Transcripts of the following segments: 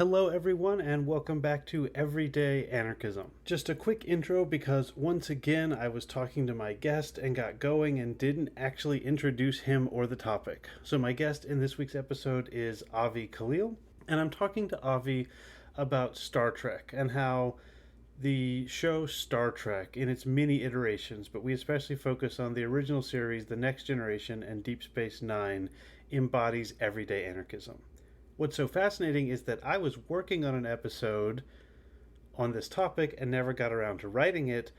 Hello, everyone, and welcome back to Everyday Anarchism. Just a quick intro because once again I was talking to my guest and got going and didn't actually introduce him or the topic. So, my guest in this week's episode is Avi Khalil, and I'm talking to Avi about Star Trek and how the show Star Trek in its many iterations, but we especially focus on the original series, The Next Generation, and Deep Space Nine, embodies everyday anarchism. What's so fascinating is that I was working on an episode on this topic and never got around to writing it.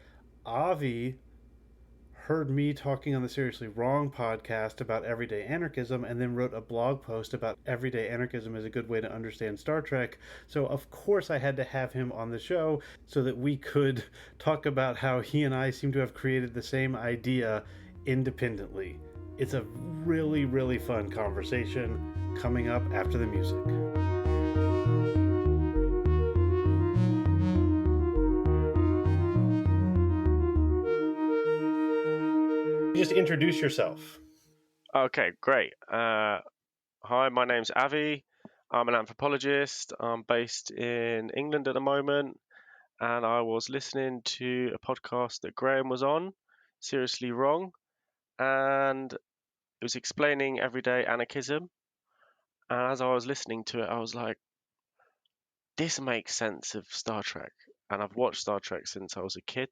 Avi heard me talking on the Seriously Wrong podcast about everyday anarchism and then wrote a blog post about everyday anarchism as a good way to understand Star Trek. So, of course, I had to have him on the show so that we could talk about how he and I seem to have created the same idea independently. It's a really, really fun conversation coming up after the music. Just introduce yourself. Okay, great. Hi, my name's Avi. I'm an anthropologist. I'm based in England at the moment, and I was listening to a podcast that Graham was on, Seriously Wrong, and it was explaining everyday anarchism. And as I was listening to it, I was like, this makes sense of Star Trek. And I've watched Star Trek since I was a kid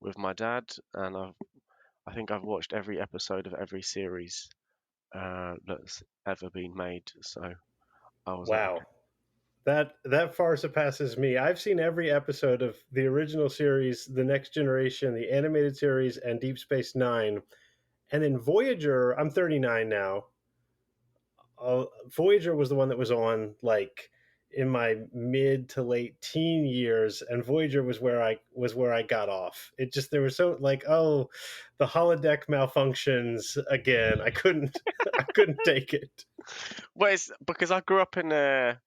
with my dad, and I think I've watched every episode of every series that's ever been made. So I was like, Wow. That far surpasses me. I've seen every episode of the original series, The Next Generation, the animated series, and Deep Space Nine. And then Voyager, I'm 39 now. Voyager was the one that was on like in my mid to late teen years, and Voyager was where I got off. It just there was so like, oh, the holodeck malfunctions again. I couldn't I couldn't take it. well, it's because I grew up in a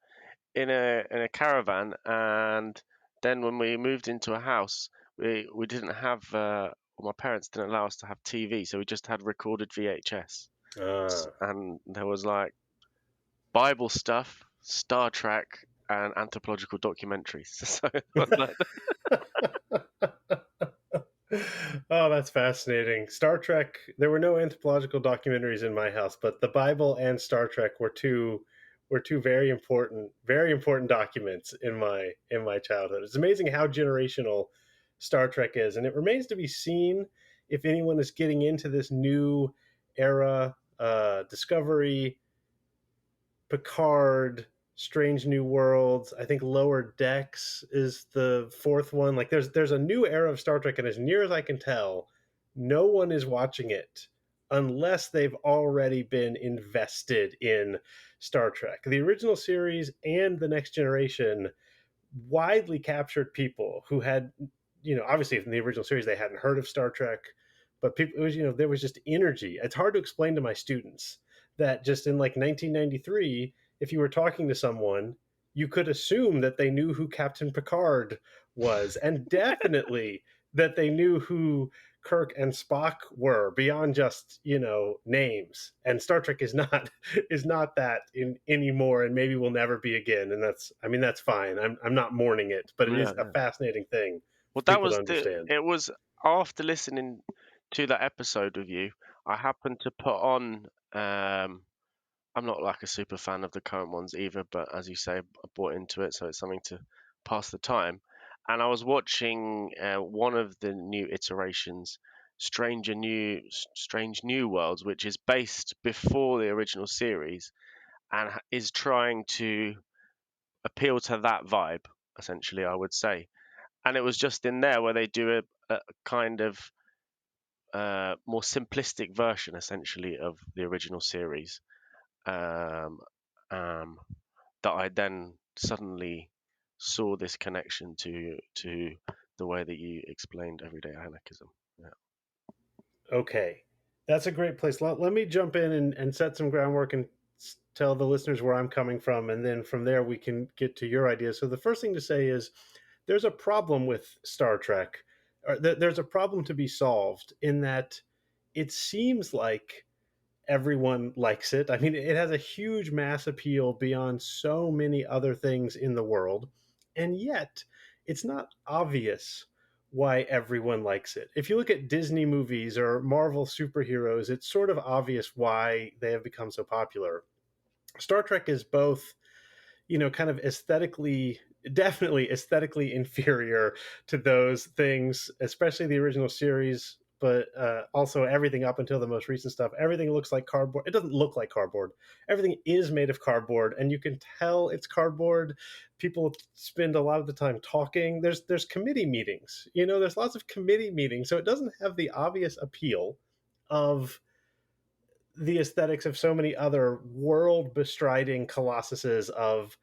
caravan, and then when we moved into a house, we didn't have my parents didn't allow us to have TV, so we just had recorded VHS, Uh, and there was like Bible stuff, Star Trek, and anthropological documentaries. So it was like, Oh, that's fascinating. Star Trek, there were no anthropological documentaries in my house, but the Bible and Star Trek were two very important documents in my childhood. It's amazing how generational Star Trek is, and it remains to be seen if anyone is getting into this new era, Discovery, Picard, Strange New Worlds. I think Lower Decks is the fourth one. Like there's a new era of Star Trek, and as near as I can tell, no one is watching it unless they've already been invested in Star Trek. The original series and the Next Generation widely captured people who had, obviously in the original series they hadn't heard of Star Trek, but people, it was, there was just energy. It's hard to explain to my students that just in like 1993, if you were talking to someone, you could assume that they knew who Captain Picard was, and definitely that they knew who Kirk and Spock were beyond just names. And Star Trek is not is not that in anymore, and maybe will never be again. And that's fine. I'm not mourning it, but it is yeah, a yeah. fascinating thing Well, for that people to was understand. it was after listening to that episode with you, I happened to put on. I'm not like a super fan of the current ones either, but as you say, I bought into it, so it's something to pass the time. And I was watching one of the new iterations, Strange New Worlds, which is based before the original series and is trying to appeal to that vibe, essentially, I would say. And it was just in there where they do a kind of more simplistic version, essentially, of the original series. Um, um, that I then suddenly saw this connection to the way that you explained everyday anarchism. Yeah. Okay, that's a great place. Let me jump in and set some groundwork and tell the listeners where I'm coming from, and then from there we can get to your ideas. So the first thing to say is there's a problem with Star Trek. Or there's a problem to be solved in that it seems like everyone likes it. I mean, it has a huge mass appeal beyond so many other things in the world, and yet it's not obvious why everyone likes it. If you look at Disney movies or Marvel superheroes, it's sort of obvious why they have become so popular. Star Trek is both, kind of aesthetically, definitely aesthetically inferior to those things, especially the original series, but also everything up until the most recent stuff. Everything looks like cardboard. It doesn't look like cardboard. Everything is made of cardboard, and you can tell it's cardboard. People spend a lot of the time talking. There's committee meetings. There's lots of committee meetings, so it doesn't have the obvious appeal of the aesthetics of so many other world bestriding colossuses of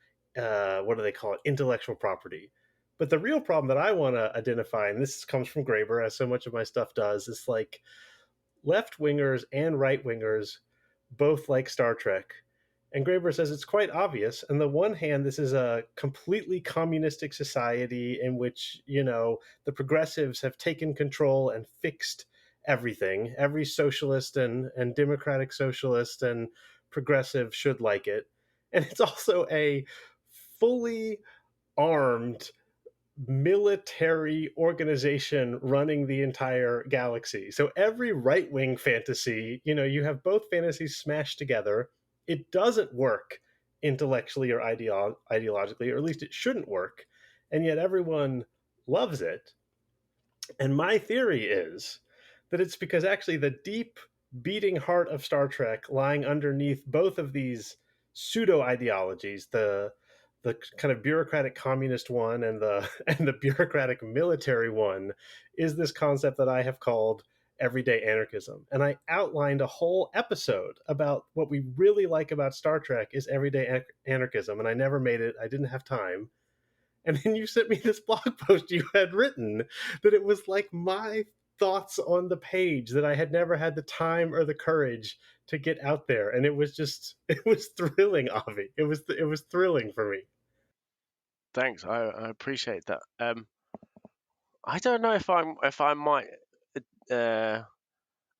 what do they call it, intellectual property. But the real problem that I want to identify, and this comes from Graeber, as so much of my stuff does, is like left wingers and right wingers both like Star Trek. And Graeber says it's quite obvious. On the one hand, this is a completely communistic society in which, the progressives have taken control and fixed everything. Every socialist and democratic socialist and progressive should like it. And it's also a fully armed military organization running the entire galaxy. So every right wing fantasy, you have both fantasies smashed together. It doesn't work intellectually or ideologically, or at least it shouldn't work. And yet everyone loves it. And my theory is that it's because actually the deep beating heart of Star Trek lying underneath both of these pseudo ideologies, the kind of bureaucratic communist one and the and the bureaucratic military one, is this concept that I have called everyday anarchism. And I outlined a whole episode about what we really like about Star Trek is everyday anarchism, and I never made it. I didn't have time. And then you sent me this blog post you had written that it was like my thoughts on the page that I had never had the time or the courage to get out there. And it was just, it was thrilling, Avi. It was thrilling for me. Thanks, I appreciate that. I don't know if I might. Uh,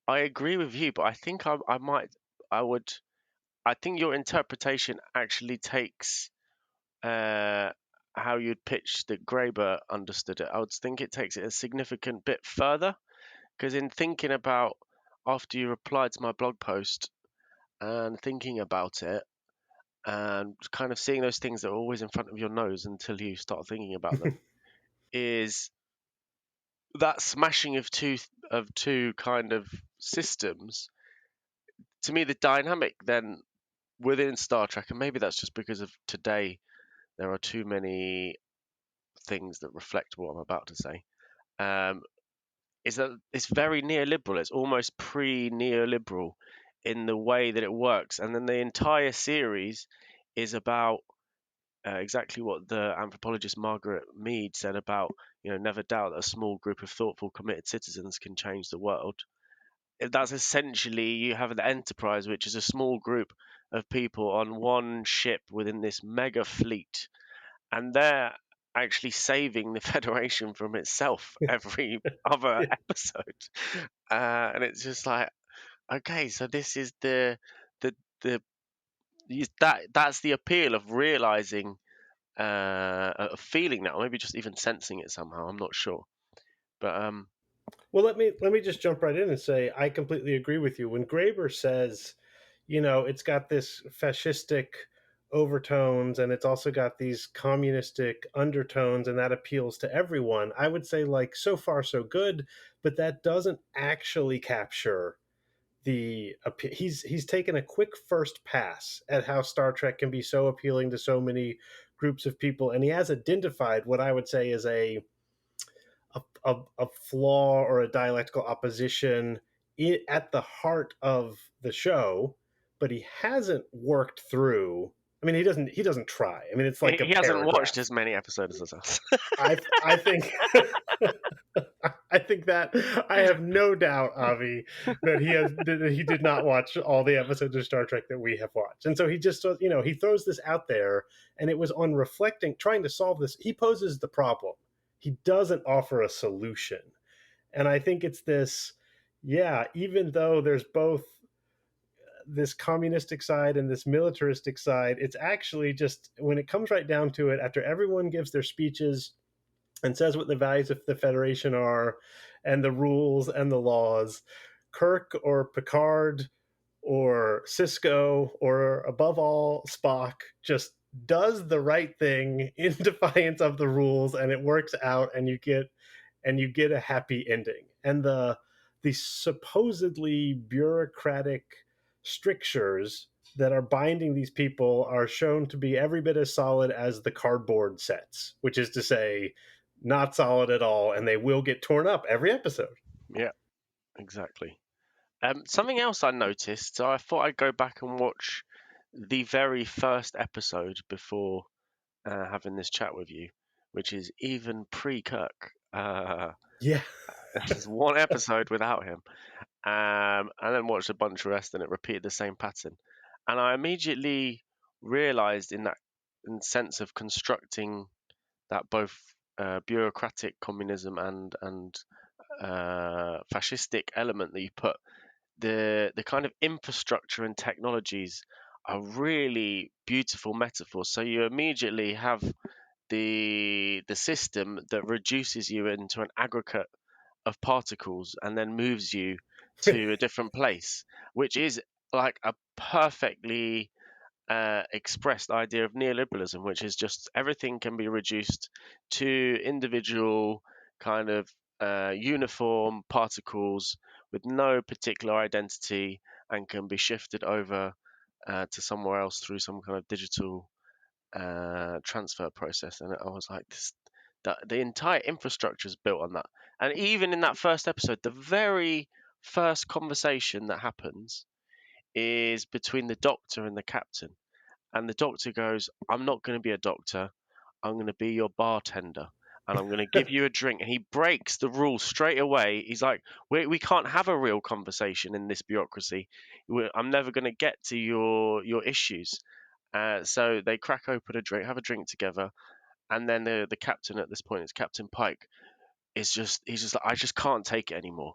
I agree with you, but I think I might. I would. I think your interpretation actually takes uh, how you'd pitch that Graeber understood it. I would think it takes it a significant bit further because in thinking about after you replied to my blog post and thinking about it and kind of seeing those things that are always in front of your nose until you start thinking about them is that smashing of two kind of systems. To me, the dynamic then within Star Trek, and maybe that's just because of today, there are too many things that reflect what I'm about to say. Um, is that it's very neoliberal. It's almost pre-neoliberal in the way that it works, and then the entire series is about exactly what the anthropologist Margaret Mead said about, never doubt that a small group of thoughtful, committed citizens can change the world. That's essentially you have an enterprise, which is a small group of people on one ship within this mega fleet, and they're actually saving the Federation from itself every other Yeah. episode. And it's just like, okay, so this is the the that's the appeal of realizing of feeling that, or maybe just even sensing it somehow. I'm not sure, but Well, let me just jump right in and say I completely agree with you. When Graeber says, it's got this fascistic overtones and it's also got these communistic undertones and that appeals to everyone, I would say like so far so good, but that doesn't actually capture he's taken a quick first pass at how Star Trek can be so appealing to so many groups of people, and he has identified what I would say is a flaw or a dialectical opposition at the heart of the show, but he hasn't worked through. I mean, he doesn't try. I mean, it's like a he hasn't watched paragraph. as many episodes as us. I think I think that I have no doubt, Avi, that he did not watch all the episodes of Star Trek that we have watched, and so he just he throws this out there, and it was on reflecting, trying to solve this. He poses the problem. He doesn't offer a solution, and I think it's this. Yeah, even though there's both this communistic side and this militaristic side. It's actually just, when it comes right down to it, after everyone gives their speeches and says what the values of the Federation are and the rules and the laws, Kirk or Picard or Cisco or above all Spock just does the right thing in defiance of the rules, and it works out, and you get a happy ending. And the supposedly bureaucratic strictures that are binding these people are shown to be every bit as solid as the cardboard sets, which is to say, not solid at all, and they will get torn up every episode. Yeah, exactly. Something else I noticed, so I thought I'd go back and watch the very first episode before having this chat with you, which is even pre-Kirk. Yeah. There's one episode without him, and then watched a bunch of rest, and it repeated the same pattern. And I immediately realized in sense of constructing that both bureaucratic communism and fascistic element that you put, the kind of infrastructure and technologies are really beautiful metaphors. So you immediately have the system that reduces you into an aggregate of particles and then moves you to a different place, which is like a perfectly expressed idea of neoliberalism, which is just everything can be reduced to individual kind of uniform particles with no particular identity and can be shifted over to somewhere else through some kind of digital transfer process. And I was like, the entire infrastructure is built on that. And even in that first episode, the very first conversation that happens is between the doctor and the captain. And the doctor goes, I'm not going to be a doctor. I'm going to be your bartender. And I'm going to give you a drink. And he breaks the rules straight away. He's like, we can't have a real conversation in this bureaucracy. I'm never going to get to your issues. So they crack open a drink, have a drink together. And then the captain at this point is Captain Pike. He's just like, I just can't take it anymore.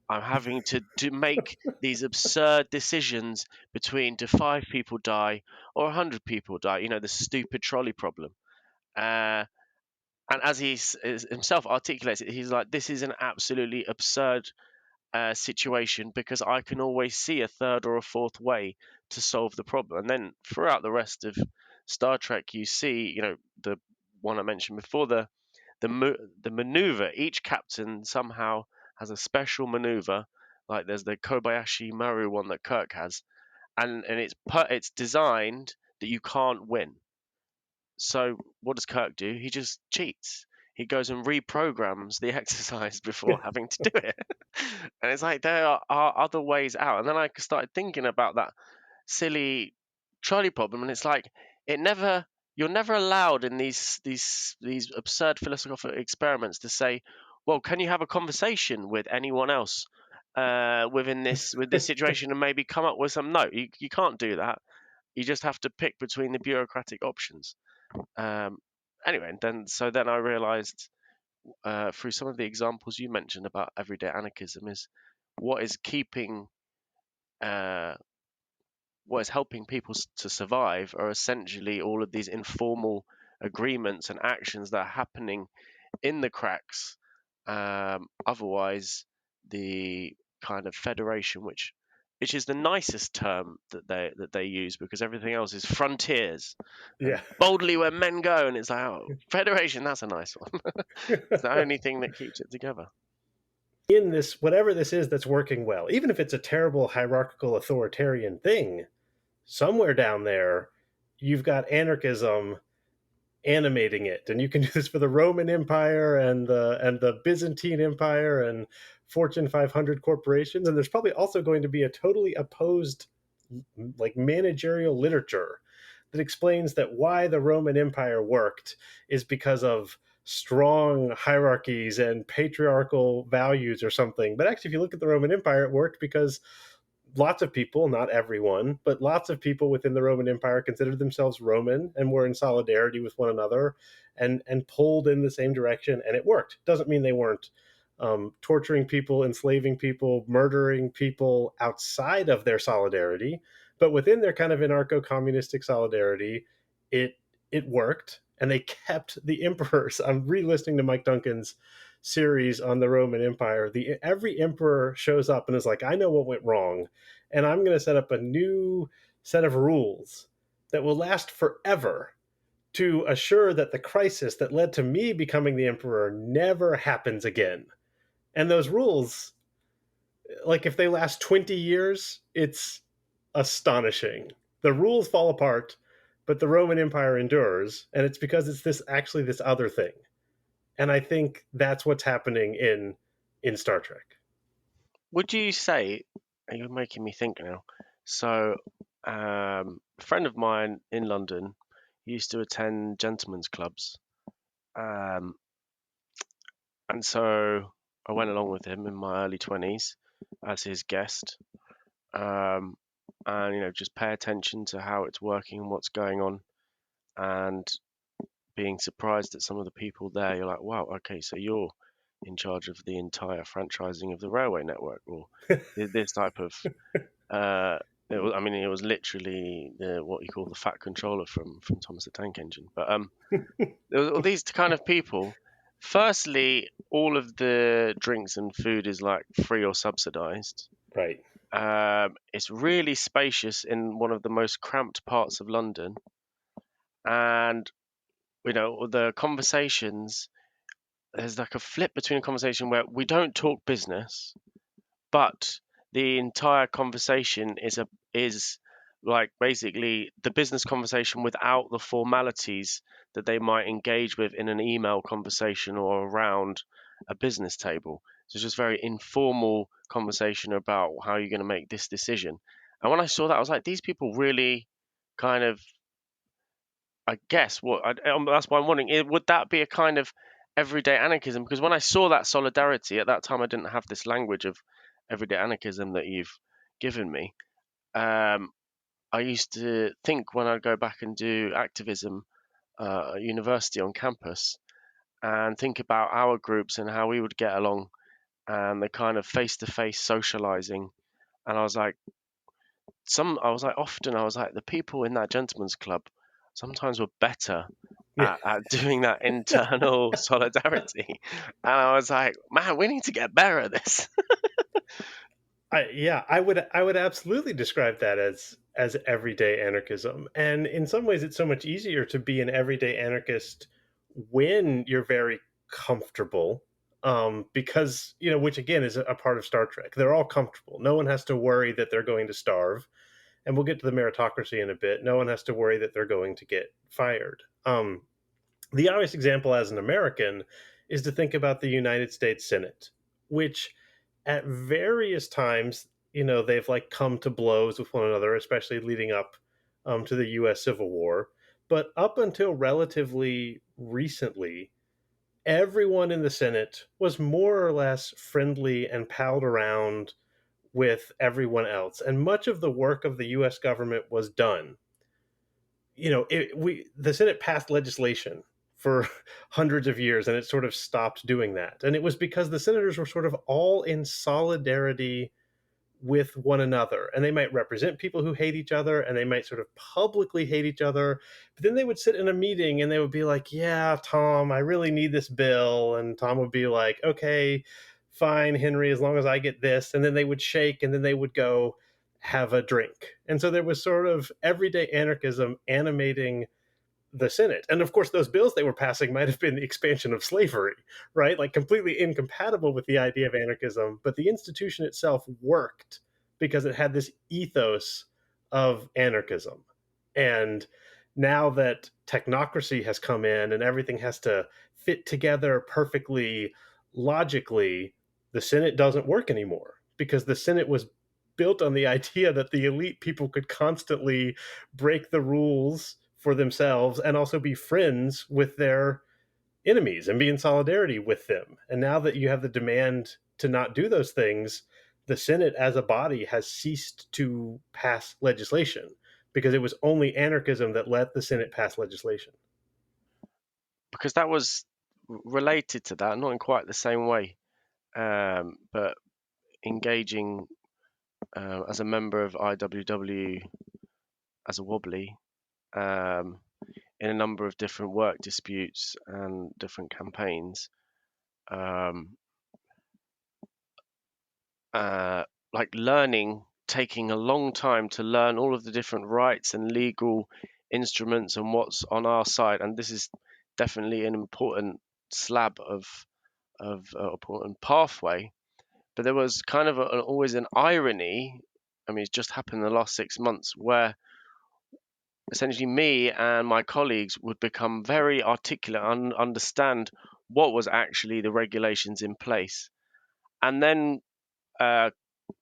I'm having to make these absurd decisions between do 5 people die or 100 people die. You know, the stupid trolley problem. Uh, and as he himself articulates it, he's like, this is an absolutely absurd situation because I can always see a third or a fourth way to solve the problem. And then throughout the rest of Star Trek, you see, you know, the one I mentioned before, the maneuver. Each captain somehow has a special maneuver. Like there's the Kobayashi Maru one that Kirk has, and it's designed that you can't win. So what does Kirk do? He just cheats. He goes and reprograms the exercise before having to do it. And it's like there are other ways out. And then I started thinking about that silly trolley problem, and it's like it never you're never allowed in these absurd philosophical experiments to say, well, can you have a conversation with anyone else within this with this situation and maybe come up with some. No, you can't do that. You just have to pick between the bureaucratic options. um, anyway, and then I realized through some of the examples you mentioned about everyday anarchism is what is keeping uh, what is helping people to survive are essentially all of these informal agreements and actions that are happening in the cracks. Otherwise, the kind of federation, which is the nicest term that they use because everything else is frontiers and Yeah. boldly where men go, and it's like, oh, federation, that's a nice one. It's the only thing that keeps it together. In this, whatever this is that's working well, even if it's a terrible hierarchical authoritarian thing, somewhere down there, you've got anarchism animating it, and you can do this for the Roman Empire and the Byzantine Empire and Fortune 500 corporations. And there's probably also going to be a totally opposed, like, managerial literature that explains that why the Roman Empire worked is because of strong hierarchies and patriarchal values or something. But actually, if you look at the Roman Empire, it worked because lots of people, not everyone, but lots of people within the Roman Empire considered themselves Roman and were in solidarity with one another and pulled in the same direction, and it worked. Doesn't mean they weren't torturing people, enslaving people, murdering people outside of their solidarity, But within their kind of anarcho-communistic solidarity, it it worked, and they kept the emperors. I'm re-listening to Mike Duncan's series on the Roman Empire. The every emperor shows up and is like, I know what went wrong, and I'm going to set up a new set of rules that will last forever to assure that the crisis that led to me becoming the emperor never happens again. And those rules, like if they last 20 years, it's astonishing. The rules fall apart, but the Roman Empire endures, and it's because it's this other thing. And I think that's what's happening in Star Trek. Would you say, you're making me think now. So, a friend of mine in London used to attend gentlemen's clubs. Um, and so I went along with him in my early 20s as his guest. Um, and, just pay attention to how it's working and what's going on. And being surprised at some of the people there, you're like, wow, okay, so you're in charge of the entire franchising of the railway network, or this type of. Uh, it was literally what you call the fat controller from Thomas the Tank Engine. But there was all these kind of people. Firstly, all of the drinks and food is like free or subsidized. Right. It's really spacious in one of the most cramped parts of London, and the conversations. There's like a flip between a conversation where we don't talk business, but the entire conversation is like basically the business conversation without the formalities that they might engage with in an email conversation or around a business table. So it's just very informal conversation about how you're going to make this decision. And when I saw that, I was like, these people really kind of, I guess, that's why I'm wondering, would that be a kind of everyday anarchism? Because when I saw that solidarity at that time, I didn't have this language of everyday anarchism that you've given me. Um, I used to think when I'd go back and do activism at university on campus and think about our groups and how we would get along and the kind of face-to-face socializing. And I was like, the people in that gentleman's club sometimes were better Yeah. at doing that internal solidarity. And I was like, man, we need to get better at this. I would absolutely describe that as everyday anarchism. And in some ways it's so much easier to be an everyday anarchist when you're very comfortable, because which again is a part of Star Trek. They're all comfortable. No one has to worry that they're going to starve, and we'll get to the meritocracy in a bit. No one has to worry that they're going to get fired. The obvious example as an American is to think about the United States Senate, which at various times, they've like come to blows with one another, especially leading up to the U.S. Civil War. But up until relatively recently, everyone in the Senate was more or less friendly and palled around with everyone else, and much of the work of the U.S. government was done. The Senate passed legislation for hundreds of years, and it sort of stopped doing that. And it was because the senators were sort of all in solidarity with one another, and they might represent people who hate each other, and they might sort of publicly hate each other, but then they would sit in a meeting and they would be like, yeah, Tom, I really need this bill, and Tom would be like, okay, fine, Henry, as long as I get this. And then they would shake, and then they would go have a drink. And so there was sort of everyday anarchism animating the Senate. And of course, those bills they were passing might have been the expansion of slavery, right? Like completely incompatible with the idea of anarchism. But the institution itself worked because it had this ethos of anarchism. And now that technocracy has come in and everything has to fit together perfectly logically, the Senate doesn't work anymore because the Senate was built on the idea that the elite people could constantly break the rules for themselves and also be friends with their enemies and be in solidarity with them. And now that you have the demand to not do those things, the Senate as a body has ceased to pass legislation because it was only anarchism that let the Senate pass legislation. Because that was related to that, not in quite the same way, but engaging as a member of IWW as a wobbly um, in a number of different work disputes and different campaigns. Um, uh, like learning, taking a long time to learn all of the different rights and legal instruments and what's on our side. And this is definitely an important slab of important pathway. But there was kind of always an irony. I mean, it's just happened in the last 6 months where essentially me and my colleagues would become very articulate and understand what was actually the regulations in place, and then uh,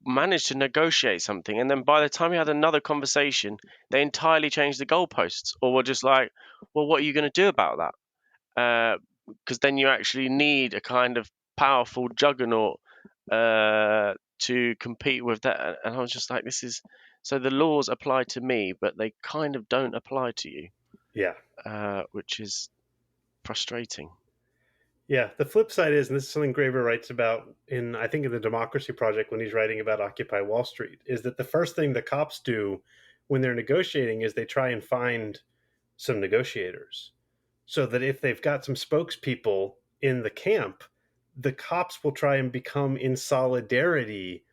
managed to negotiate something. And then by the time we had another conversation, they entirely changed the goalposts, or were just like, "Well, what are you going to do about that?" Because then you actually need a kind of powerful juggernaut to compete with that. And I was just like, this is so the laws apply to me, but they kind of don't apply to you, Yeah. which is frustrating. Yeah, the flip side is, and this is something Graeber writes about in, I think, in the Democracy Project when he's writing about Occupy Wall Street, is that the first thing the cops do when they're negotiating is they try and find some negotiators, so that if they've got some spokespeople in the camp, the cops will try and become in solidarity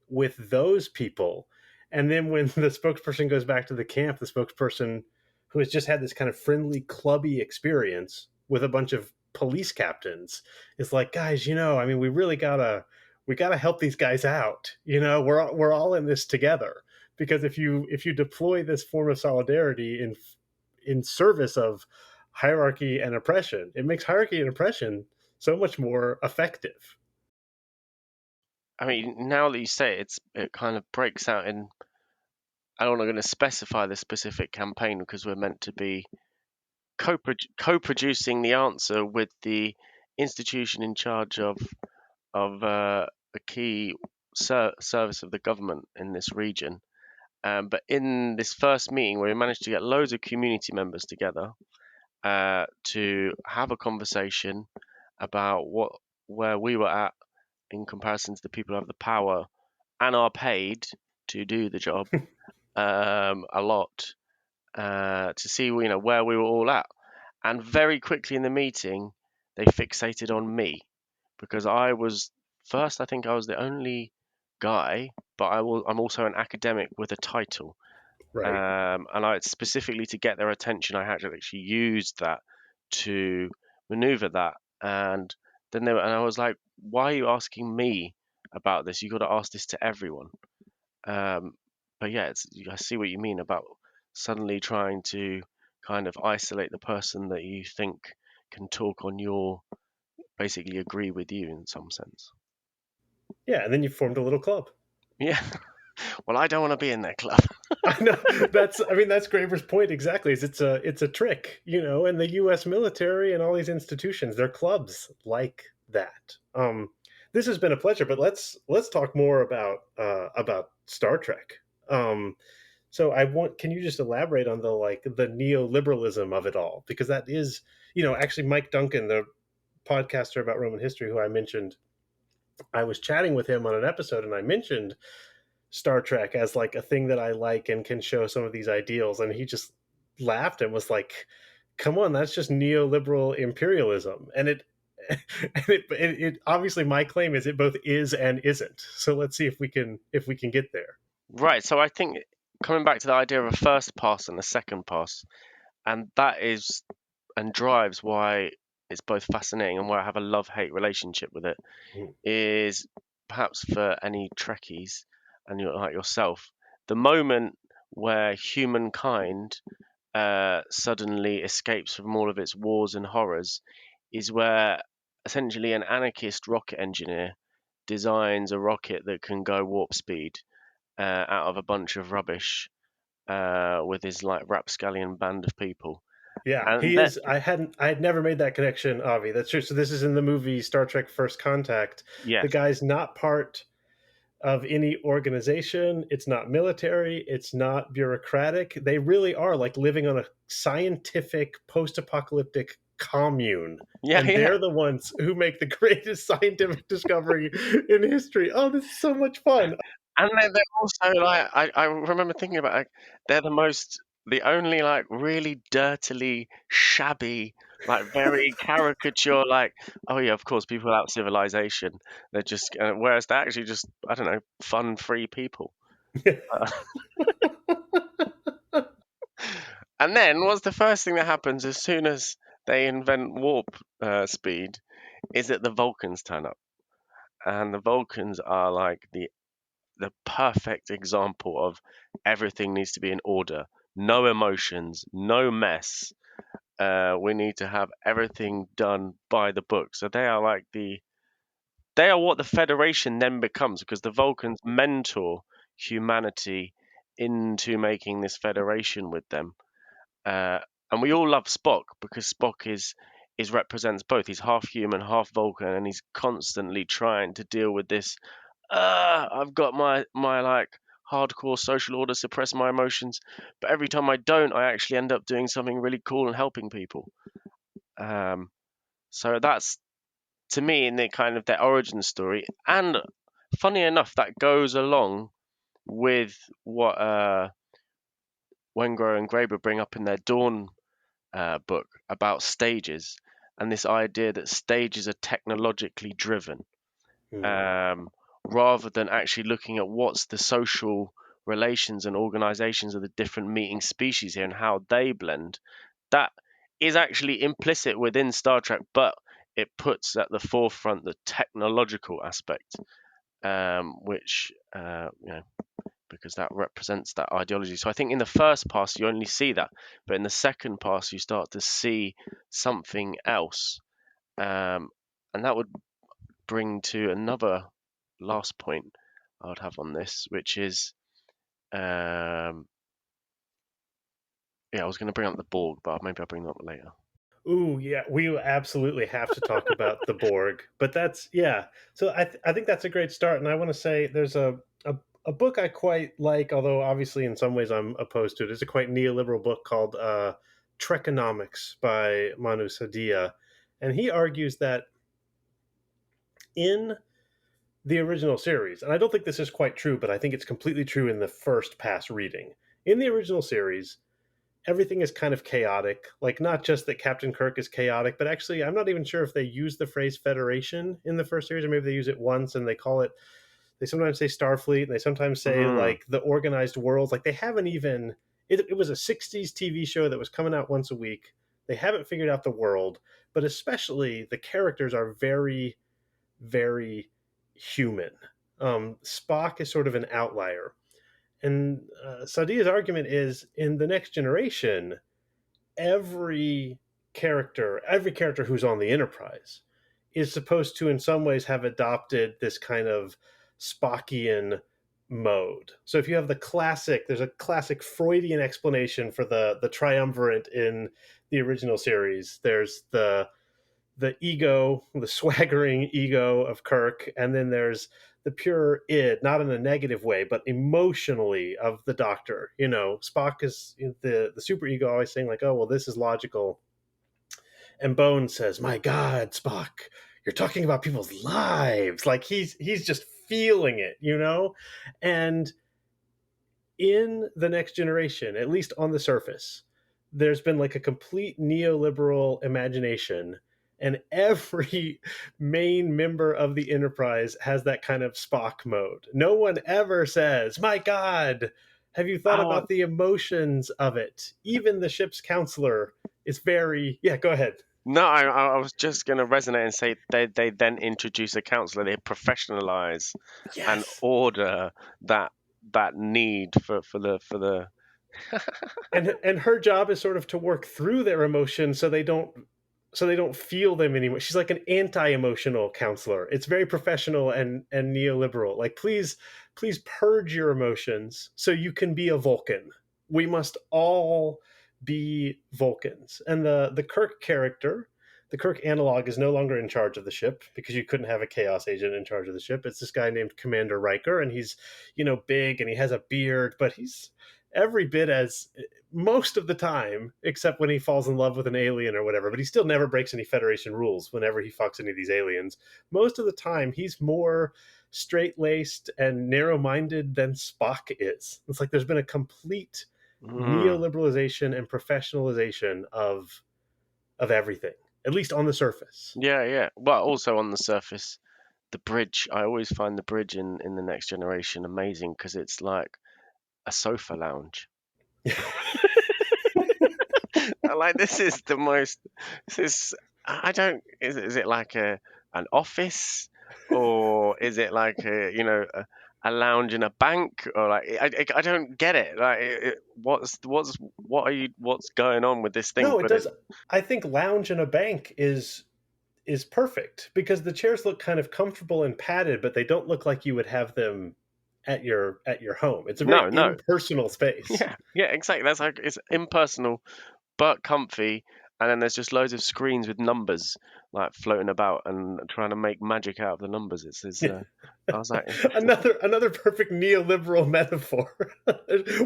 with those people. And then when the spokesperson goes back to the camp, the spokesperson who has just had this kind of friendly, clubby experience with a bunch of police captains is like, guys, I mean, we gotta help these guys out. We're all in this together, because if you deploy this form of solidarity in service of hierarchy and oppression, it makes hierarchy and oppression so much more effective. I mean, now that you say it, it kind of breaks out in. I'm not going to specify the specific campaign because we're meant to be co-producing the answer with the institution in charge of a key service of the government in this region. But in this first meeting, where we managed to get loads of community members together to have a conversation about where we were at in comparison to the people who have the power and are paid to do the job a lot, to see where we were all at. And very quickly in the meeting, they fixated on me because I was first. I think I was the only guy, but I'm also an academic with a title. Right. And I specifically, to get their attention, I had to actually use that to maneuver that. And then and I was like, "Why are you asking me about this? You got to ask this to everyone." Um, but yeah, I see what you mean about suddenly trying to kind of isolate the person that you think can talk on your, basically agree with you in some sense. Yeah, and then you formed a little club. Yeah. Well, I don't want to be in their club. I know. I mean, that's Graeber's point exactly. Is it's a trick, and the U.S. military and all these institutions, they're clubs like that. This has been a pleasure, but let's talk more about Star Trek. So can you just elaborate on the neoliberalism of it all? Because that is, actually Mike Duncan, the podcaster about Roman history, who I mentioned, I was chatting with him on an episode, and I mentioned Star Trek as like a thing that I like and can show some of these ideals, and he just laughed and was like, "Come on, that's just neoliberal imperialism." And it obviously, my claim is it both is and isn't. So let's see if we can get there. Right. So I think coming back to the idea of a first pass and a second pass, and that is and drives why it's both fascinating and why I have a love-hate relationship with it, Mm. is perhaps for any Trekkies and like yourself, the moment where humankind suddenly escapes from all of its wars and horrors is where essentially an anarchist rocket engineer designs a rocket that can go warp speed out of a bunch of rubbish with his like rapscallion band of people. Yeah, And he that, is. I had never made that connection, Avi. That's true. So this is in the movie Star Trek: First Contact. The yes, guy's not part of any organization. It's not military. It's not bureaucratic. They really are like living on a scientific post-apocalyptic commune. yeah, And yeah. they're the ones who make the greatest scientific discovery in history. Oh, this is so much fun. And they're also like I remember thinking about, like, they're the most the only like really dirtily shabby, like very caricature, like, oh yeah, of course, people without civilization, they're just, whereas they're actually just, I don't know, fun, free people. Uh, and then what's the first thing that happens as soon as they invent warp speed is that the Vulcans turn up, and the Vulcans are like the perfect example of everything needs to be in order, no emotions, no mess. We need to have everything done by the book. So they are what the Federation then becomes, because the Vulcans mentor humanity into making this Federation with them. Uh, and we all love Spock because Spock is represents both. He's half human, half Vulcan, and he's constantly trying to deal with this. I've got my like hardcore social order, suppress my emotions, but every time I don't, I actually end up doing something really cool and helping people. Um, so that's, to me, in the kind of their origin story, and funny enough, that goes along with what Wengrow and Graeber bring up in their Dawn book about stages, and this idea that stages are technologically driven, Hmm. um, rather than actually looking at what's the social relations and organizations of the different meeting species here and how they blend. That is actually implicit within Star Trek, but it puts at the forefront the technological aspect, which because that represents that ideology. So I think in the first pass you only see that, but in the second pass you start to see something else, um, and that would bring to another last point I would have on this, which is, yeah, I was going to bring up the Borg, but maybe I'll bring that up later. Ooh, yeah, we absolutely have to talk about the Borg. But that's yeah. So I think that's a great start, and I want to say there's a book I quite like, although obviously in some ways I'm opposed to it. It's a quite neoliberal book called Trekonomics by Manu Sadia, and he argues that in the original series, and I don't think this is quite true, but I think it's completely true in the first pass reading. In the original series, everything is kind of chaotic. Like, not just that Captain Kirk is chaotic, but actually, I'm not even sure if they use the phrase Federation in the first series, or maybe they use it once and they call it, they sometimes say Starfleet, and they sometimes say Mm, like the organized worlds. Like, they haven't even, it was a 60s TV show that was coming out once a week. They haven't figured out the world, but especially the characters are very, very human. Spock is sort of an outlier. And Sadia's argument is in the next generation, every character who's on the Enterprise is supposed to, in some ways, have adopted this kind of Spockian mode. So if you have there's a classic Freudian explanation for the triumvirate in the original series. There's the ego, the swaggering ego of Kirk, and then there's the pure id, not in a negative way, but emotionally of the Doctor. You know, Spock is the super ego always saying like, "Oh, well, this is logical," and Bones says, "My God, Spock, you're talking about people's lives." Like he's just feeling it, you know, and in the next generation, at least on the surface, there's been like a complete neoliberal imagination, and every main member of the Enterprise has that kind of Spock mode. No one ever says, "My God, have you thought oh about the emotions of it?" Even the ship's counselor is very, yeah, go ahead. no, I was just going to resonate and say they then introduce a counselor. They professionalize and Yes. order that need for the. And her job is sort of to work through their emotions so they don't feel them anymore. She's like an anti-emotional counselor. It's very professional and neoliberal. Like, please purge your emotions so you can be a Vulcan. We must all be Vulcans. And the Kirk character, the Kirk analog, is no longer in charge of the ship because you couldn't have a chaos agent in charge of the ship. It's this guy named Commander Riker, and he's, big and he has a beard, but he's every bit as, most of the time, except when he falls in love with an alien or whatever, but he still never breaks any Federation rules whenever he fucks any of these aliens. Most of the time, he's more straight laced and narrow minded than Spock is. It's like there's been a complete Mm. neoliberalization and professionalization of everything, at least on the surface. Yeah, yeah. Well, also on the surface, the bridge. I always find the bridge in the Next Generation amazing because it's like a sofa lounge. I like this is the most. This is. I don't. Is it like an office, or is it like a lounge in a bank, or like I don't get it. Like what's going on with this thing? No, it But it does. I think lounge in a bank is perfect because the chairs look kind of comfortable and padded, but they don't look like you would have them at your home. It's a very no, no. impersonal space. Yeah, yeah, exactly. That's like it's impersonal but comfy, and then there's just loads of screens with numbers like floating about and trying to make magic out of the numbers. I was like, Another perfect neoliberal metaphor.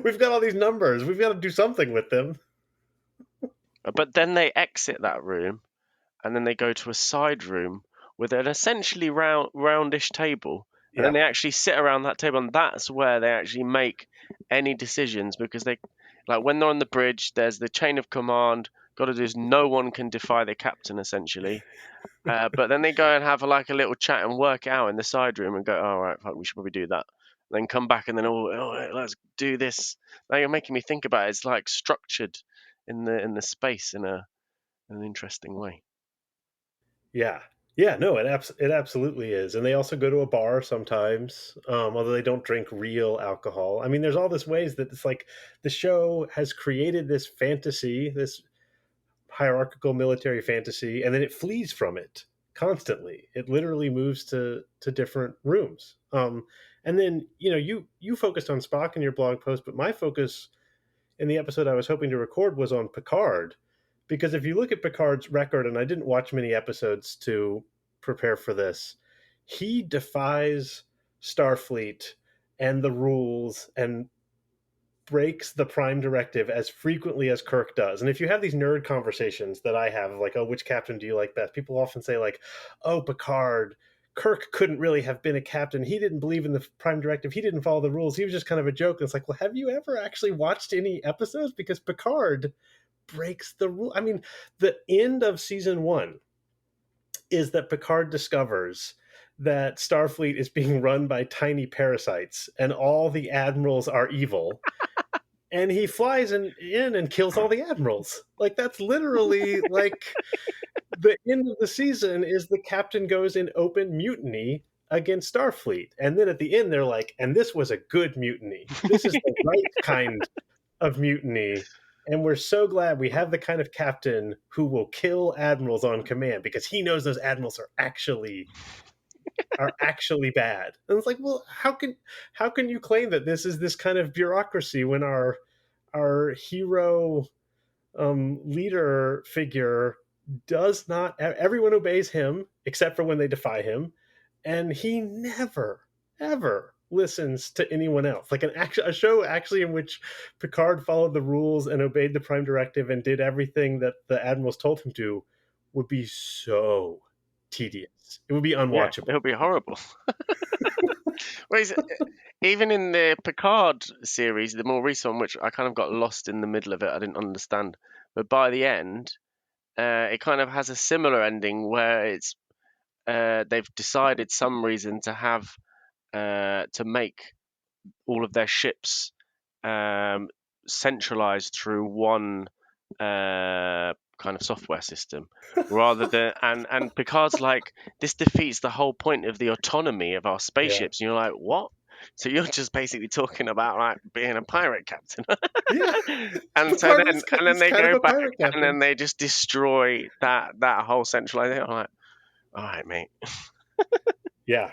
We've got all these numbers. We've got to do something with them. but then they exit that room and then they go to a side room with an essentially roundish table, and then Yep. they actually sit around that table, and that's where they actually make any decisions because they, like when they're on the bridge, there's the chain of command. Got to do is no one can defy the captain essentially. But then they go and have like a little chat and work it out in the side room and go, "All right, fuck, we should probably do that." Then come back and then, let's do this. Now you're making me think about it. It's like structured in the space in an interesting way. Yeah. Yeah, no, it absolutely is. And they also go to a bar sometimes, although they don't drink real alcohol. I mean, there's all this ways that it's like the show has created this fantasy, this hierarchical military fantasy, and then it flees from it constantly. It literally moves to different rooms. And then you focused on Spock in your blog post, but my focus in the episode I was hoping to record was on Picard, because if you look at Picard's record, and I didn't watch many episodes to prepare for this, he defies Starfleet and the rules and breaks the prime directive as frequently as Kirk does. And if you have these nerd conversations that I have, like, oh, which captain do you like best? People often say, like, oh, Picard. Kirk couldn't really have been a captain. He didn't believe in the prime directive. He didn't follow the rules. He was just kind of a joke. And it's like, well, have you ever actually watched any episodes? Because Picard breaks the rule. I mean, the end of season one is that Picard discovers that Starfleet is being run by tiny parasites and all the admirals are evil, and he flies in and kills all the admirals. Like, that's literally like the end of the season is the captain goes in open mutiny against Starfleet. And then at the end, they're like, and this was a good mutiny. This is the right kind of mutiny. And we're so glad we have the kind of captain who will kill admirals on command because he knows those admirals are actually bad. And it's like, well, how can you claim that this is this kind of bureaucracy when our hero leader figure does not, everyone obeys him except for when they defy him, and he never ever listens to anyone else. Like a show actually in which Picard followed the rules and obeyed the prime directive and did everything that the admirals told him to would be so tedious. It would be Yeah, unwatchable. it'll be horrible. Whereas, even in the Picard series, the more recent one, which I kind of got lost in the middle of it, I didn't understand. But by the end, it kind of has a similar ending where it's they've decided some reason to have to make all of their ships um, centralized through one kind of software system rather than and Picard's like, this defeats the whole point of the autonomy of our Yeah. spaceships, and you're like, what? So you're just basically talking about like being a pirate captain. Yeah. And so Picard then and then is they kind of go a back pirate and then captain. they just destroy that whole centralization. I'm like, all right, mate. Yeah.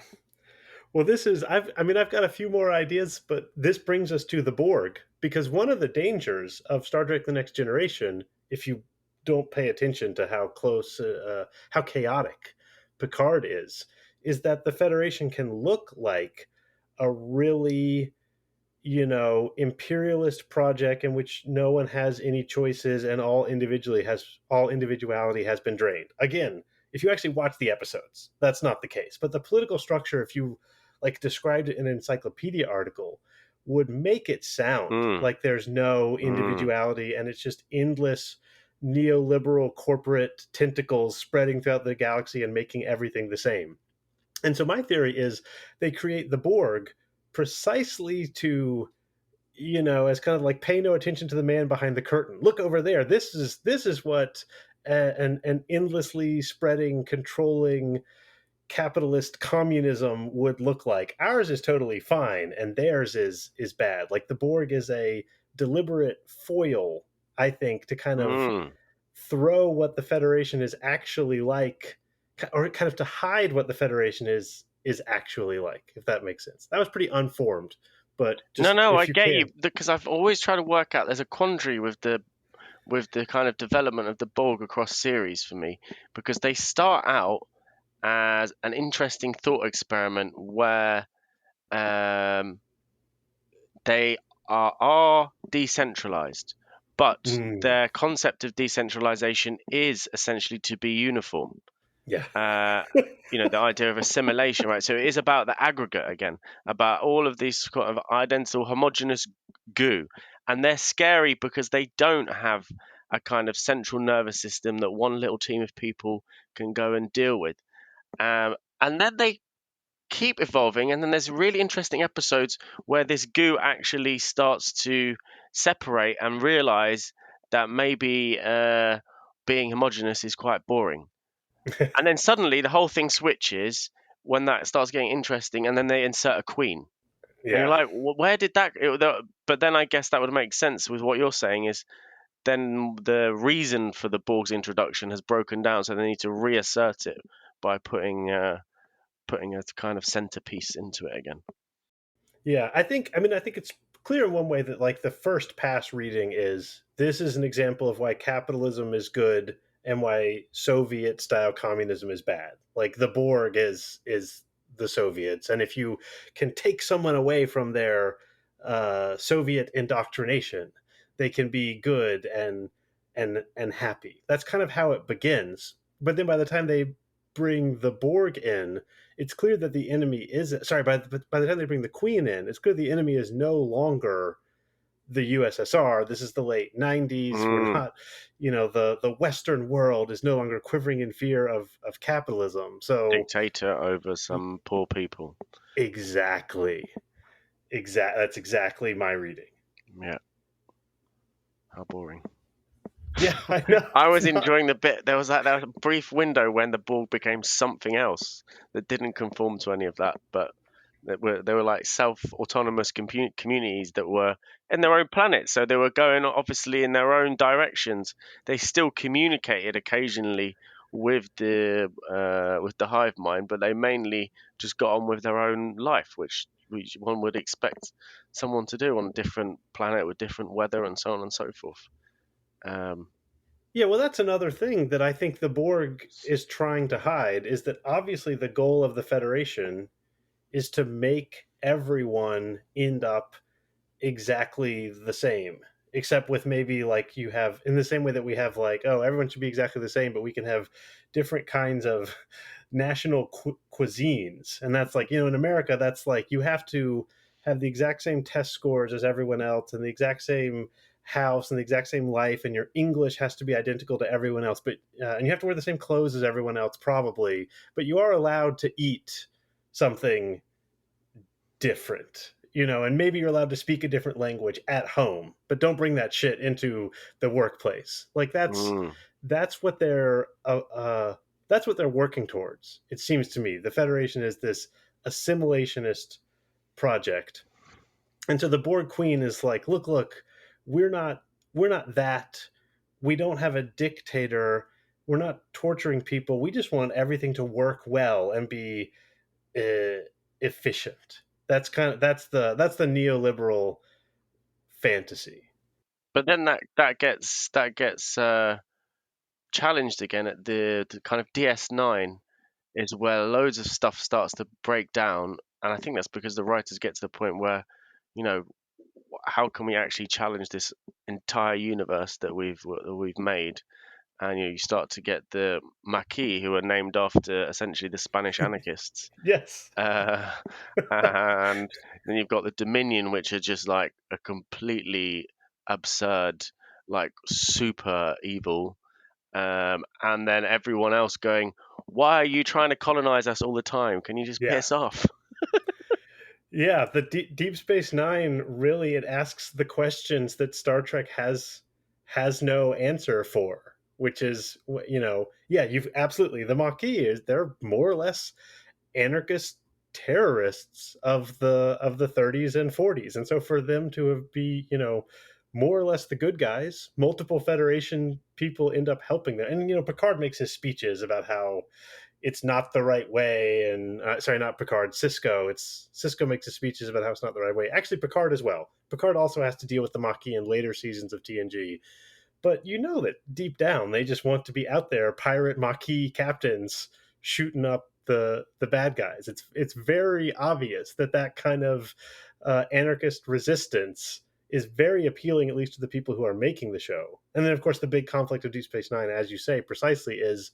Well, I've got a few more ideas, but this brings us to the Borg, because one of the dangers of Star Trek: The Next Generation, if you don't pay attention to how chaotic Picard is that the Federation can look like a really, imperialist project in which no one has any choices and all individuality has been drained. Again, if you actually watch the episodes, that's not the case. But the political structure, if you like described it in an encyclopedia article, would make it sound Mm, like there's no mm, individuality and it's just endless neoliberal corporate tentacles spreading throughout the galaxy and making everything the same. And so my theory is they create the Borg precisely to, as kind of like pay no attention to the man behind the curtain. Look over there. This is what an endlessly spreading, controlling capitalist communism would look like. Ours is totally fine, and theirs is bad. Like the Borg is a deliberate foil, I think, to kind of mm. throw what the Federation is actually like, or kind of to hide what the Federation is actually like. If that makes sense. That was pretty unformed, but No, just no, I if you get you can. because I've always tried to work out. There's a quandary with the kind of development of the Borg across series for me because they start out as an interesting thought experiment where um, they are decentralized, but Mm, their concept of decentralization is essentially to be uniform. yeah, Uh, the idea of assimilation, right? So it is about the aggregate again, about all of these kind of identical, homogeneous goo, and they're scary because they don't have a kind of central nervous system that one little team of people can go and deal with. And then they keep evolving, and then there's really interesting episodes where this goo actually starts to separate and realize that maybe being homogenous is quite boring, and then suddenly the whole thing switches when that starts getting interesting, and then they insert a queen, and you're yeah. like, Where did that?" But then I guess that would make sense with what you're saying is then the reason for the Borg's introduction has broken down, so they need to reassert it by putting a kind of centerpiece into it again. Yeah, I think it's clear in one way that like the first pass reading is this is an example of why capitalism is good and why Soviet style communism is bad. Like the Borg is the Soviets, and if you can take someone away from their Soviet indoctrination, they can be good and happy. That's kind of how it begins. But then by the time they bring the Borg in, it's clear that the enemy is sorry by the time they bring the queen in, it's clear the enemy is no longer the USSR. This is the late 90s. We're Mm, not, the Western world is no longer quivering in fear of capitalism. So dictator over some poor people. exactly, that's exactly my reading. Yeah, how boring. Yeah, I know. I It's was not. enjoying the bit. There was a brief window when the Borg became something else that didn't conform to any of that, but they were like self-autonomous communities that were in their own planet, so they were going obviously in their own directions. They still communicated occasionally with the hive mind, but they mainly just got on with their own life, which one would expect someone to do on a different planet with different weather and so on and so forth. Um, Yeah, well, that's another thing that I think the Borg is trying to hide is that obviously the goal of the Federation is to make everyone end up exactly the same, except with maybe like you have in the same way that we have like, oh, everyone should be exactly the same, but we can have different kinds of national cuisines. And that's like, in America, that's like you have to have the exact same test scores as everyone else and the exact same house and the exact same life, and your English has to be identical to everyone else, but and you have to wear the same clothes as everyone else probably, but you are allowed to eat something different, and maybe you're allowed to speak a different language at home, but don't bring that shit into the workplace. Like mm. that's what they're that's what they're working towards. It seems to me the Federation is this assimilationist project, and so the Borg Queen is like, look, we're not we're not that. We don't have a dictator. We're not torturing people. We just want everything to work well and be efficient. That's the neoliberal fantasy. But then that gets challenged again at the kind of DS9 is where loads of stuff starts to break down, and I think that's because the writers get to the point where, you know, how can we actually challenge this entire universe that we've made? and you start to get the Maquis, who are named after essentially the Spanish anarchists. Yes. Uh, and then you've got the Dominion, which are just like a completely absurd, like super evil. And then everyone else going, "Why are you trying to colonize us all the time? Can you just Yeah. piss off?" Yeah, the Deep Space Nine really it asks the questions that Star Trek has no answer for, which is yeah, you've absolutely the Maquis is they're more or less anarchist terrorists of the 30s and 40s, and so for them to have be more or less the good guys, multiple Federation people end up helping them, and Picard makes his speeches about how it's not the right way, and sorry, not Picard, Cisco. It's Cisco makes his speeches about how it's not the right way. Actually, Picard as well. Picard also has to deal with the Maquis in later seasons of TNG, but that deep down they just want to be out there, pirate Maquis captains shooting up the bad guys. It's very obvious that that kind of anarchist resistance is very appealing, at least to the people who are making the show. And then, of course, the big conflict of Deep Space Nine, as you say, precisely is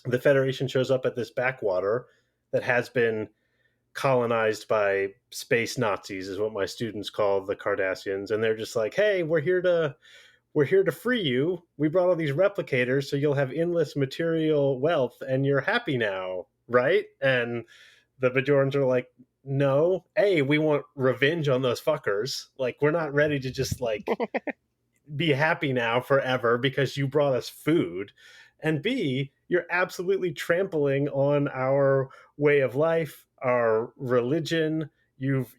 the Federation shows up at this backwater that has been colonized by space Nazis, is what my students call the Cardassians, and they're just like, "Hey, we're here to free you. We brought all these replicators, so you'll have endless material wealth, and you're happy now, right?" And the Bajorans are like, "No, we want revenge on those fuckers. Like, we're not ready to just like be happy now forever because you brought us food, and B, you're absolutely trampling on our way of life, our religion. You've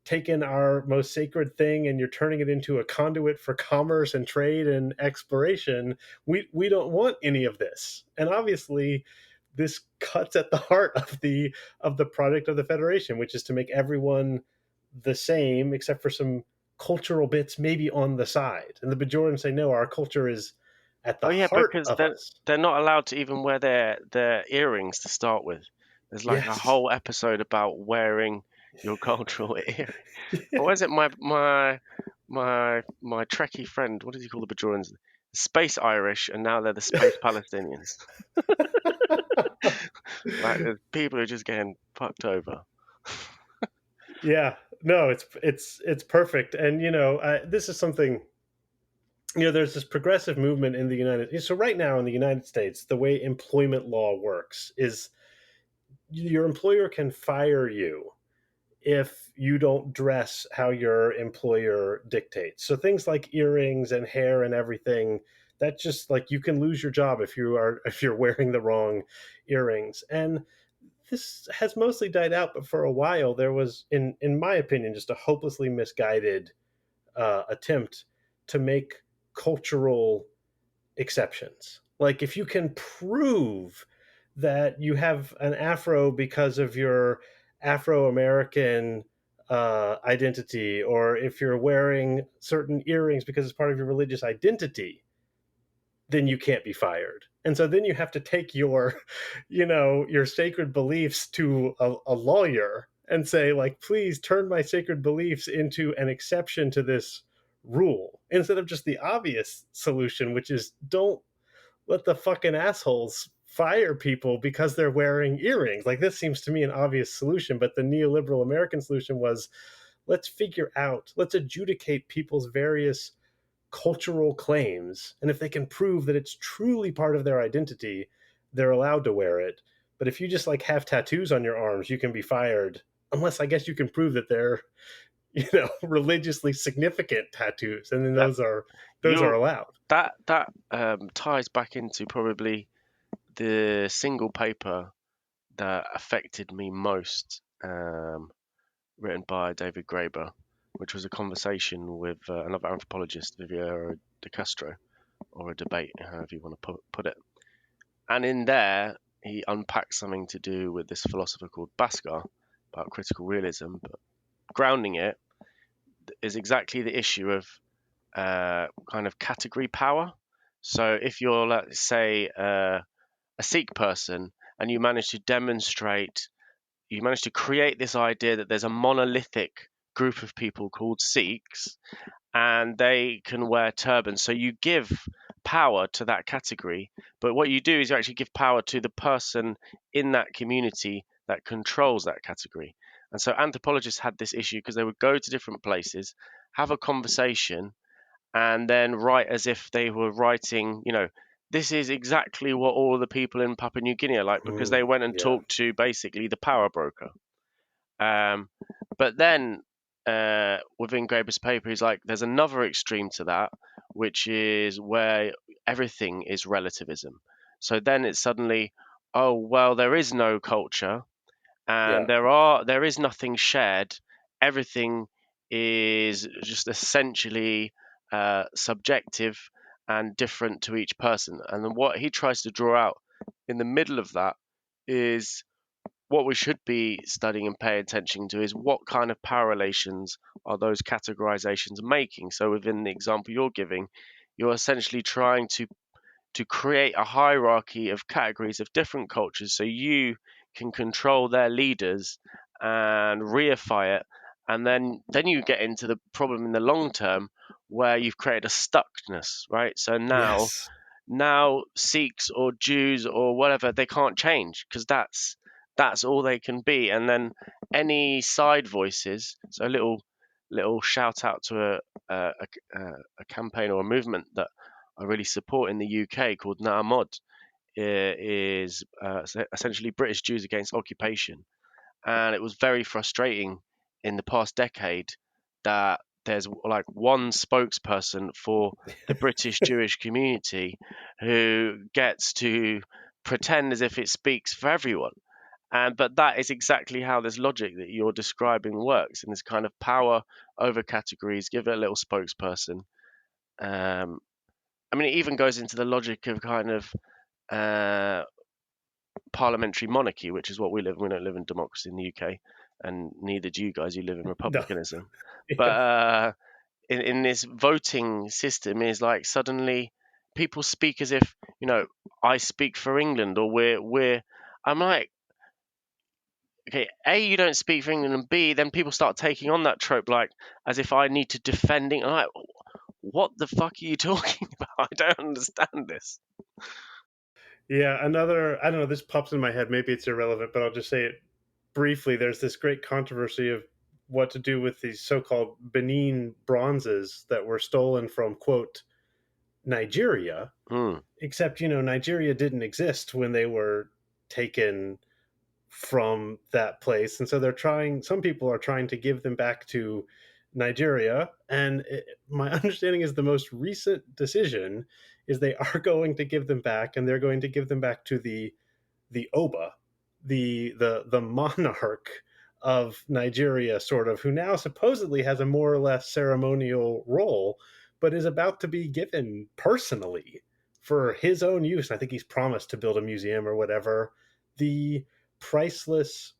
taken our most sacred thing and you're turning it into a conduit for commerce and trade and exploration. We don't want any of this." And obviously this cuts at the heart of the project of the Federation, which is to make everyone the same except for some cultural bits maybe on the side. And the Bajorans say, "No, our culture is at Oh the yeah, heart because of us." they're not allowed to even wear their earrings to start with. There's like a Yes. whole episode about wearing your cultural earring. Yeah. Or is it my Trekkie friend? What does he call the Bajorans? Space Irish, and now they're the Space Palestinians. Like there's people who are just getting fucked over. Yeah. No, it's perfect. And this is something, there's this progressive movement in the United States. So right now in the United States, the way employment law works is your employer can fire you if you don't dress how your employer dictates. So things like earrings and hair and everything, that just like you can lose your job if you're wearing the wrong earrings. And this has mostly died out, but for a while there was, in my opinion, just a hopelessly misguided attempt to make cultural exceptions. Like if you can prove that you have an afro because of your Afro American identity, or if you're wearing certain earrings because it's part of your religious identity, then you can't be fired. And so then you have to take your, your sacred beliefs to a lawyer and say, like, please turn my sacred beliefs into an exception to this rule, instead of just the obvious solution, which is don't let the fucking assholes fire people because they're wearing earrings. Like, this seems to me an obvious solution, but the neoliberal American solution was, let's adjudicate people's various cultural claims, and if they can prove that it's truly part of their identity, they're allowed to wear it. But if you just like have tattoos on your arms, you can be fired, unless I guess you can prove that they're religiously significant tattoos, and then That those are you're allowed. that ties back into probably the single paper that affected me most, written by David Graeber, which was a conversation with another anthropologist, Viviera de Castro, or a debate, however you want to put it. And in there, he unpacks something to do with this philosopher called Bhaskar about critical realism, but grounding it is exactly the issue of kind of category power. So if you're, let's say, a Sikh person and you manage to create this idea that there's a monolithic group of people called Sikhs and they can wear turbans. So you give power to that category. But what you do is you actually give power to the person in that community that controls that category. And so anthropologists had this issue because they would go to different places, have a conversation, and then write as if they were writing, this is exactly what all the people in Papua New Guinea are like, because they went and Yeah. talked to basically the power broker. Um, but then within Graeber's paper, he's like, there's another extreme to that, which is where everything is relativism. So then it's suddenly, oh well, there is no culture, and Yeah. there is nothing shared. Everything is just essentially subjective and different to each person. And then what he tries to draw out in the middle of that is what we should be studying and paying attention to is what kind of power relations are those categorizations making. So within the example you're giving, you're essentially trying to create a hierarchy of categories of different cultures so you can control their leaders and reify it. And then you get into the problem in the long term where you've created a stuckness, right? So Yes. now Sikhs or Jews or whatever, they can't change because that's all they can be. And then any side voices, so a little shout out to a campaign or a movement that I really support in the UK called Naamod, is essentially British Jews against occupation. And it was very frustrating in the past decade that there's like one spokesperson for the British Jewish community who gets to pretend as if it speaks for everyone. And but that is exactly how this logic that you're describing works, and this kind of power over categories, give it a little spokesperson. Um, I mean, it even goes into the logic of kind of uh, parliamentary monarchy, which is what we live in. We don't live in democracy in the UK, and neither do you guys. You live in No. republicanism. But Yeah. in this voting system, is like suddenly people speak as if I speak for England, or we're. I'm like, okay, A, you don't speak for England, and B, then people start taking on that trope like as if I need to defend England. I'm like, what the fuck are you talking about? I don't understand this. Yeah, another, I don't know, this pops in my head. Maybe it's irrelevant, but I'll just say it briefly. There's this great controversy of what to do with these so called Benin bronzes that were stolen from, quote, Nigeria. Mm, Except, Nigeria didn't exist when they were taken from that place. And so some people are trying to give them back to Nigeria. And my understanding is the most recent decision is they are going to give them back, and they're going to give them back to the Oba, the monarch of Nigeria, sort of, who now supposedly has a more or less ceremonial role, but is about to be given personally for his own use. And I think he's promised to build a museum or whatever. The priceless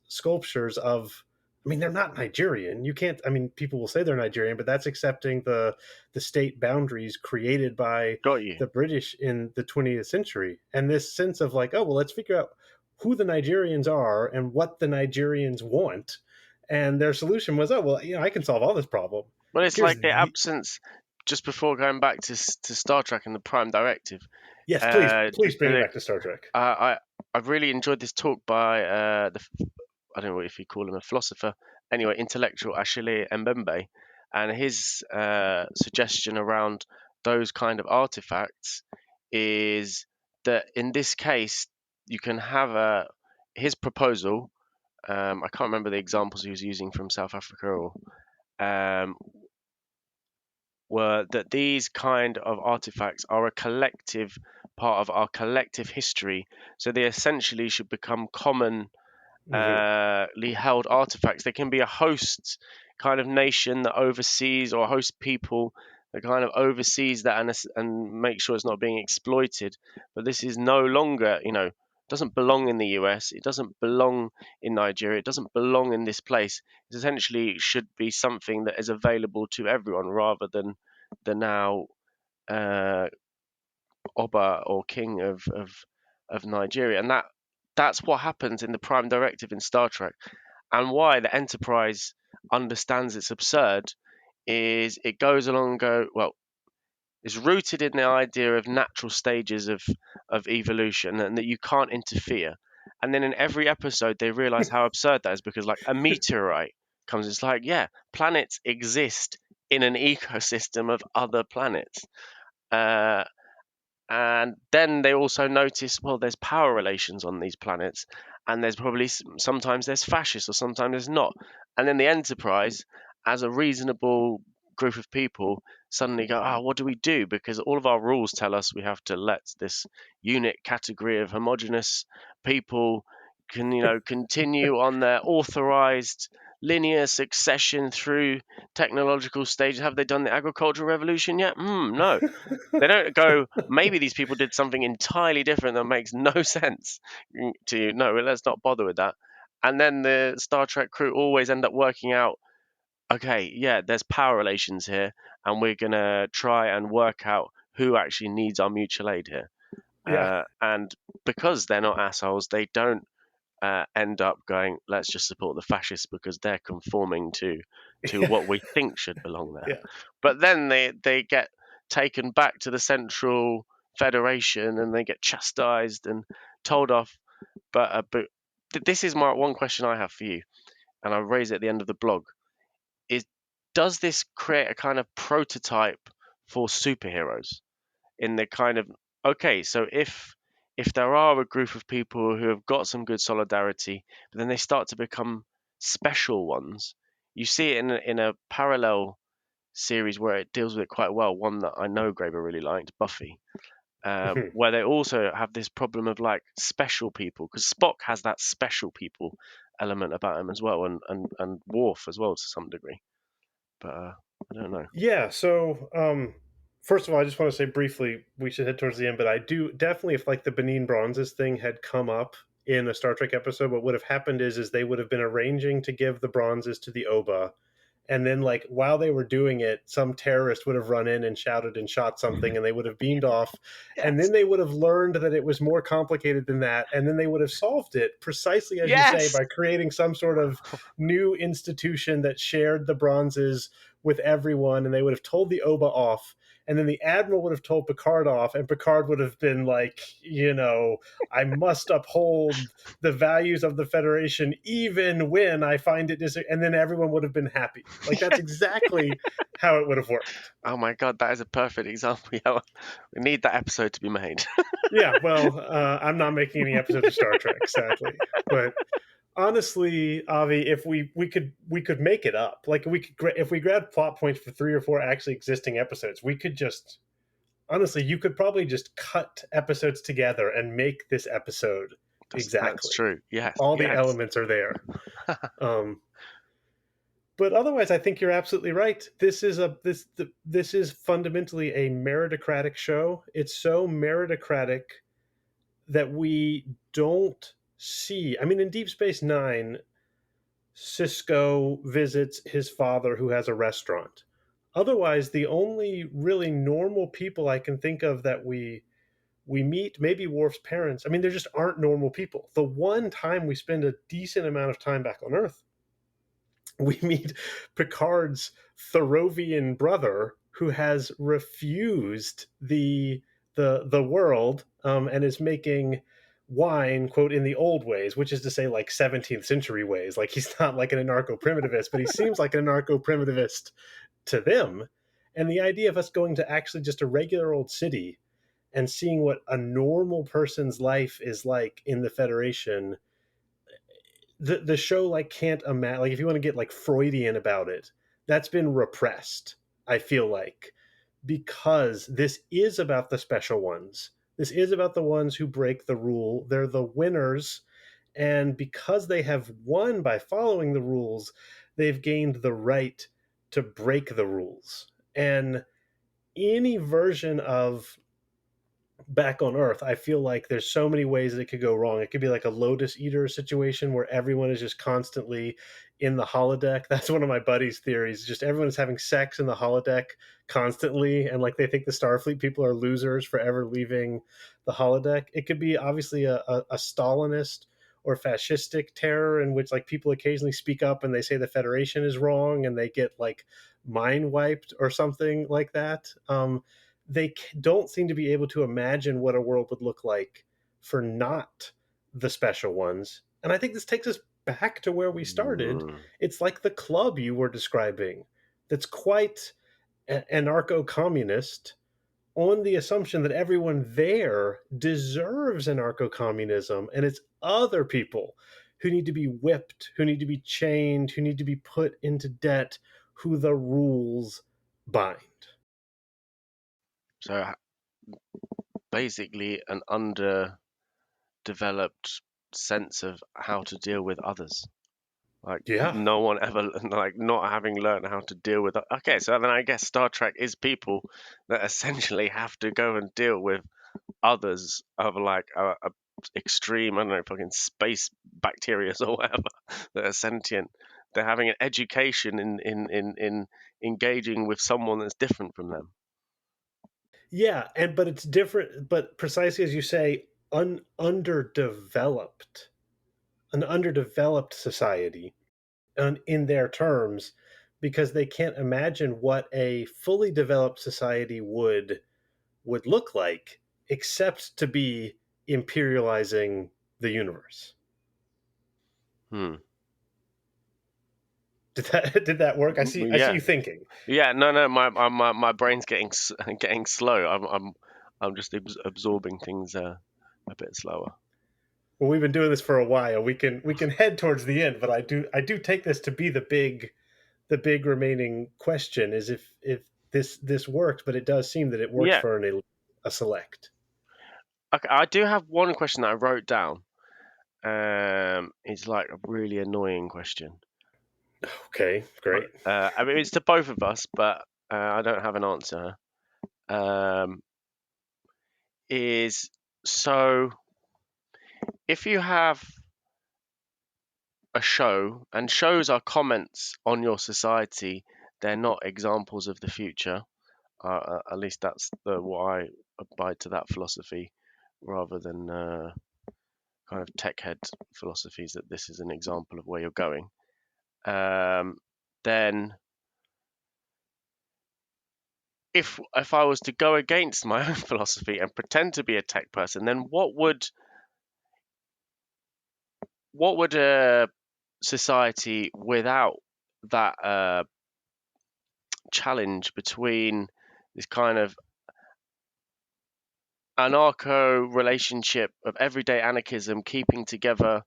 sculptures of, I mean, they're not Nigerian. You can't, I mean, people will say they're Nigerian, but that's accepting the state boundaries created by got you. the British in the 20th century. And this sense of like, oh, well, let's figure out who the Nigerians are and what the Nigerians want. And their solution was, oh, well, I can solve all this problem. Well, it's Here's like the the, absence. Just before going back to Star Trek and the Prime Directive, yes, please just bring it back to Star Trek. I really enjoyed this talk by I don't know if you call him a philosopher, anyway, intellectual Achille Mbembe, and his suggestion around those kind of artifacts is that in this case you can have his proposal. I can't remember the examples he was using from South Africa, or um, were that these kind of artifacts are a collective part of our collective history, so they essentially should become commonly Mm-hmm. held artifacts. They can be a host kind of nation that oversees, or host people that kind of oversees that and make sure it's not being exploited. But this is no longer, doesn't belong in the US. It doesn't belong in Nigeria. It doesn't belong in this place. It essentially should be something that is available to everyone rather than the now uh, Oba or king of Nigeria. And that's what happens in the Prime Directive in Star Trek, and why the Enterprise understands it's absurd is it goes along and go, well, It's rooted in the idea of natural stages of evolution and that you can't interfere. And then in every episode, they realize how absurd that is because, like, a meteorite comes. It's like, yeah, planets exist in an ecosystem of other planets. Uh, and then they also notice, well, there's power relations on these planets, and there's probably sometimes there's fascists or sometimes there's not. And then the Enterprise, as a reasonable group of people, suddenly go, oh, what do we do? Because all of our rules tell us we have to let this unit category of homogenous people can, continue on their authorized linear succession through technological stages. Have they done the agricultural revolution yet? No. They don't go, maybe these people did something entirely different that makes no sense to you. No, let's not bother with that. And then the Star Trek crew always end up working out, okay, yeah, there's power relations here, and we're going to try and work out who actually needs our mutual aid here. Yeah. And because they're not assholes, they don't end up going, let's just support the fascists because they're conforming to Yeah. what we think should belong there. Yeah. But then they get taken back to the Central Federation and they get chastised and told off. But this is my one question I have for you, and I raise it at the end of the blog: is does this create a kind of prototype for superheroes? In the kind of, okay, so if there are a group of people who have got some good solidarity, but then they start to become special ones, you see it in a parallel series where it deals with it quite well. One that I know Graeber really liked, Buffy, where they also have this problem of like special people, because Spock has that special people element about him as well, and Worf as well to some degree. But I don't know. Yeah. So, first of all, I just want to say briefly, we should head towards the end, but I do definitely, if like the Benin Bronzes thing had come up in a Star Trek episode, what would have happened is they would have been arranging to give the bronzes to the Oba, and then like while they were doing it, some terrorist would have run in and shouted and shot something, and they would have beamed off, and Yes, then they would have learned that it was more complicated than that, and then they would have solved it precisely as you say yes. by creating some sort of new institution that shared the bronzes with everyone, and they would have told the Oba off, and then the admiral would have told Picard off, and Picard would have been like, I must uphold the values of the Federation even when I find it and then everyone would have been happy. Like that's exactly how it would have worked. Oh my god, that is a perfect example. Yeah, we need that episode to be made. Yeah, well, I'm not making any episodes of Star Trek, sadly, but honestly, Avi, if we could make it up. Like we could, if we grabbed plot points for 3 or 4 actually existing episodes, we could just honestly, you could probably just cut episodes together and make this episode That's exactly. true. Yes, All the yes. elements are there. Um, but otherwise, I think you're absolutely right. This is fundamentally a meritocratic show. It's so meritocratic that we don't see. I mean, in Deep Space Nine, Cisco visits his father who has a restaurant. Otherwise, the only really normal people I can think of that we meet, maybe Worf's parents. I mean, there just aren't normal people. The one time we spend a decent amount of time back on Earth, we meet Picard's Thorovian brother who has refused the world, and is making wine, quote, in the old ways, which is to say like 17th century ways. Like he's not like an anarcho-primitivist, but he seems like an anarcho-primitivist to them. And the idea of us going to actually just a regular old city and seeing what a normal person's life is like in the Federation, the show like can't imagine. Like if you want to get like Freudian about it, that's been repressed, I feel like, because this is about the special ones. This is about the ones who break the rule. They're the winners, and because they have won by following the rules, they've gained the right to break the rules. And any version of back on Earth, I feel like there's so many ways that it could go wrong. It could be like a Lotus Eater situation where everyone is just constantly in the holodeck. That's one of my buddy's theories. Just everyone is having sex in the holodeck constantly, and like they think the Starfleet people are losers for ever leaving the holodeck. It could be obviously a Stalinist or fascistic terror in which like people occasionally speak up and they say the Federation is wrong and they get like mind wiped or something like that. they don't seem to be able to imagine what a world would look like for not the special ones. And I think this takes us back to where we started. Mm. It's like the club you were describing that's quite anarcho communist on the assumption that everyone there deserves anarcho communism, and it's other people who need to be whipped, who need to be chained, who need to be put into debt, who the rules bind. So basically, an underdeveloped sense of how to deal with others. Like Yeah. no one ever, like not having learned how to deal with. Okay, so then I guess Star Trek is people that essentially have to go and deal with others of like a extreme, I don't know, fucking space bacteria or whatever that are sentient. They're having an education in engaging with someone that's different from them. Yeah, and but it's different, but precisely as you say, underdeveloped, an underdeveloped society in their terms, because they can't imagine what a fully developed society would look like, except to be imperializing the universe. Hmm. Did that work? I see Yeah, you thinking. yeah. No, no. My brain's getting getting slow. I'm just absorbing things a bit slower. Well, we've been doing this for a while. We can head towards the end, but I do take this to be the big remaining question is if this works, but it does seem that it works Yeah. for a select. Okay, I do have one question that I wrote down. It's like a really annoying question. Okay, But great. I mean, it's to both of us, but I don't have an answer. Um, is so if you have a show, and shows are comments on your society, they're not examples of the future. At least that's the what I abide to that philosophy, rather than kind of tech head philosophies that this is an example of where you're going. Um, then if I was to go against my own philosophy and pretend to be a tech person, then what would a society without that challenge between this kind of anarcho relationship of everyday anarchism keeping together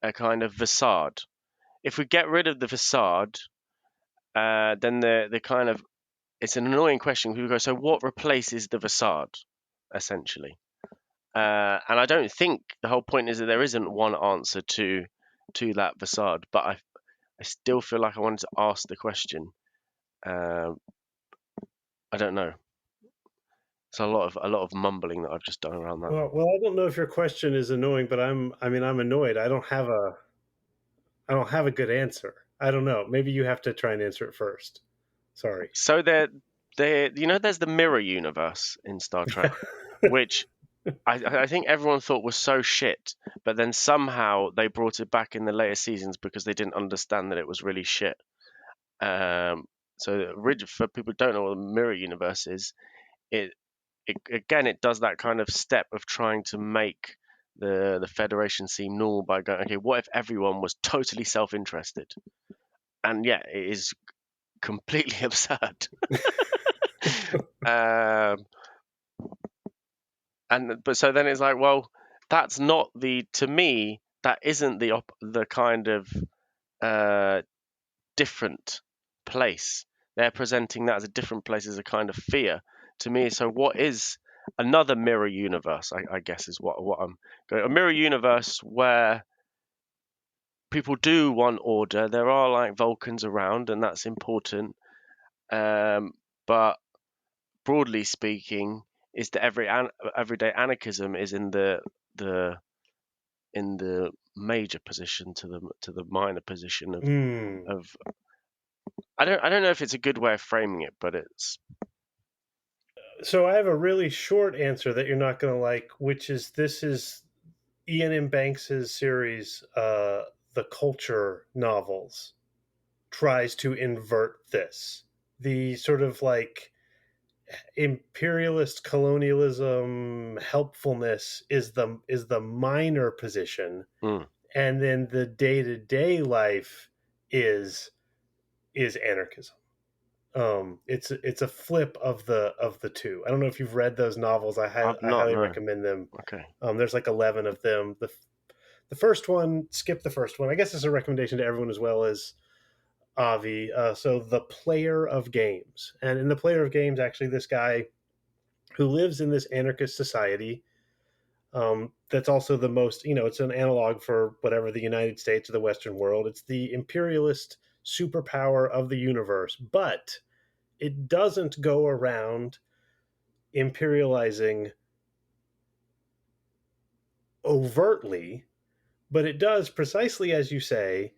a kind of facade? If we get rid of the facade, then the kind of it's an annoying question. People go, so what replaces the facade, essentially? And I don't think the whole point is that there isn't one answer to that facade, but I still feel like I wanted to ask the question. Um, I don't know. It's a lot of mumbling that I've just done around that. Well, I don't know if your question is annoying, but I'm annoyed. I don't have a good answer. I don't know. Maybe you have to try and answer it first. Sorry. So there's the mirror universe in Star Trek, which I think everyone thought was so shit, but then somehow they brought it back in the later seasons because they didn't understand that it was really shit. Um, so for people who don't know what the mirror universe is, it, it does that kind of step of trying to make the Federation seem normal by going, okay, what if everyone was totally self-interested? And yeah, it is completely absurd. um, and but so then it's like, well, that's not the to me that isn't the kind of uh, different place. They're presenting that as a different place as a kind of fear to me. So what is another mirror universe? I guess is what I'm going. A mirror universe where people do want order. There are like Vulcans around, and that's important. But broadly speaking, is that everyday anarchism is the in the major position to the minor position Hmm. of I don't know if it's a good way of framing it, but it's So I have a really short answer that you're not going to like, which is this is Ian M. Banks's series, The Culture novels, tries to invert this. The sort of like imperialist colonialism helpfulness is the minor position, Mm. and then the day-to-day life is anarchism. It's a flip of the two. I don't know if you've read those novels. I've I not, highly no. recommend them. Okay. There's like 11 of them. The first one, skip the first one. I guess it's a recommendation to everyone as well as Avi. So the Player of Games, and in the Player of Games, actually, this guy who lives in this anarchist society. That's also the most, it's an analog for whatever the United States or the Western world. It's the imperialist superpower of the universe, but it doesn't go around imperializing overtly, but it does precisely as you say,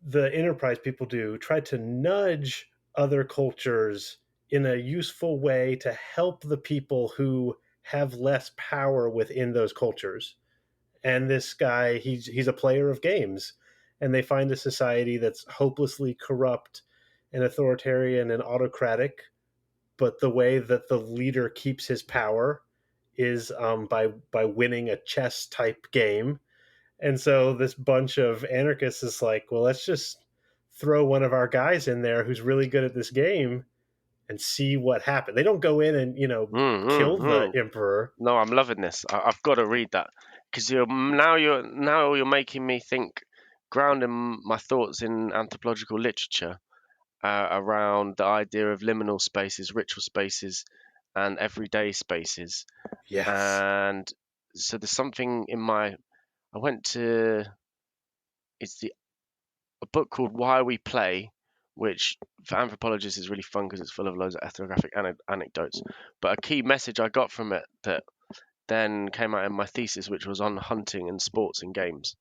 the enterprise people do try to nudge other cultures in a useful way to help the people who have less power within those cultures. And this guy, he's a player of games, and they find a society that's hopelessly corrupt and authoritarian and autocratic, but the way that the leader keeps his power is by winning a chess type game. And so this bunch of anarchists is like, well, let's just throw one of our guys in there who's really good at this game and see what happens. They don't go in and Mm, kill mm, the mm. emperor. No, I'm loving this. I've got to read that because you're making me think, grounding my thoughts in anthropological literature around the idea of liminal spaces, ritual spaces, and everyday spaces. Yes. And so there's something in my. I went to. It's the a book called Why We Play, which for anthropologists is really fun because it's full of loads of ethnographic anecdotes. But a key message I got from it that then came out in my thesis, which was on hunting and sports and games,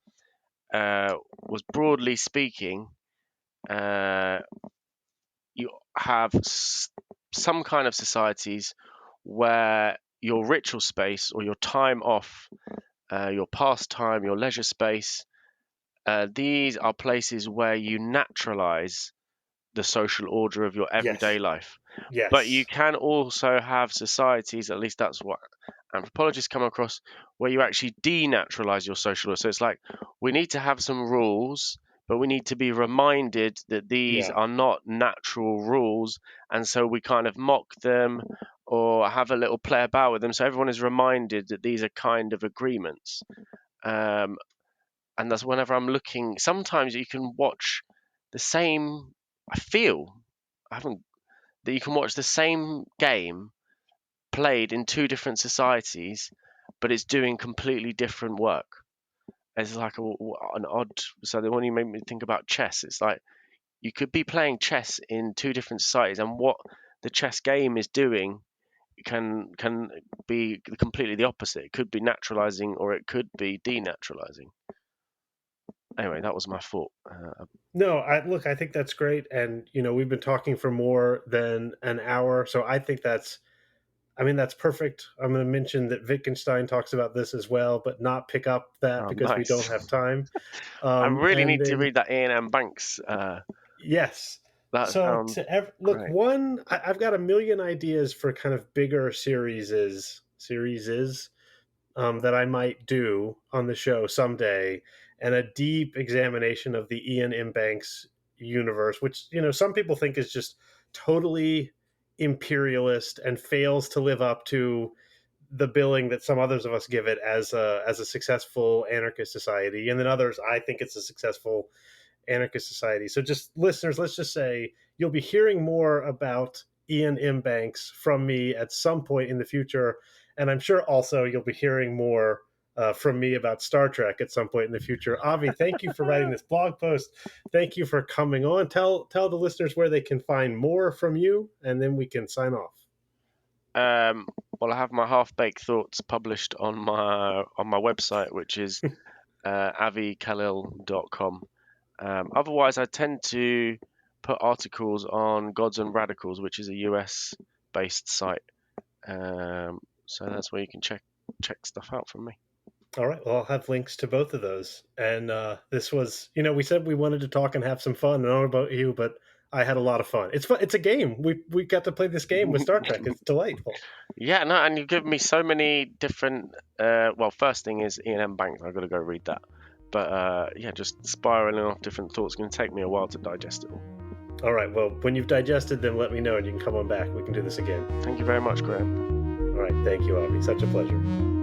was broadly speaking, uh, you have some kind of societies where your ritual space or your time off, your pastime, your leisure space, these are places where you naturalize the social order of your everyday Yes. life. But you Yes. can also have societies, at least that's what anthropologists come across, where you actually denaturalize your social order. So it's like we need to have some rules, but we need to be reminded that these Yeah. are not natural rules. And so we kind of mock them or have a little play about with them. So everyone is reminded that these are kind of agreements. Um, and that's whenever I'm looking, sometimes you can watch the same, I feel, I haven't, that you can watch the same game played in two different societies, but it's doing completely different work. It's like an odd. So the one you made me think about chess. It's like you could be playing chess in two different societies, and what the chess game is doing can be completely the opposite. It could be naturalizing, or it could be denaturalizing. Anyway, that was my thought. No, I think that's great, and we've been talking for more than an hour, so I think that's perfect. I'm going to mention that Wittgenstein talks about this as well, but not pick up that Oh, because we nice. don't have time. I really And need to then read that Ian M. Banks. yes, That so sounds look, great. I've got a million ideas for kind of bigger series that I might do on the show someday, and a deep examination of the Ian M. Banks universe, which some people think is just totally imperialist and fails to live up to the billing that some others of us give it as a successful anarchist society, and then others I think it's a successful anarchist society. So, just listeners, let's just say you'll be hearing more about Ian M. Banks from me at some point in the future. And I'm sure also you'll be hearing more from me about Star Trek at some point in the future. Avi, thank you for writing this blog post. Thank you for coming on. Tell the listeners where they can find more from you, and then we can sign off. Um, well, I have my half-baked thoughts published on my website, which is avikhalil.com. Otherwise, I tend to put articles on Gods and Radicals, which is a US-based site. So that's where you can check stuff out from me. All right. Well, I'll have links to both of those. And this was, we said we wanted to talk and have some fun. I don't know about you, but I had a lot of fun. It's fun. It's a game. We got to play this game with Star Trek. It's delightful. Yeah, no, and you've given me so many different. Well, first thing is Ian M. Banks. I've got to go read that. But yeah, just spiraling off different thoughts. It's going to take me a while to digest it all. All right. Well, when you've digested them, let me know, and you can come on back. We can do this again. Thank you very much, Graham. All right. Thank you, Avi. Such a pleasure.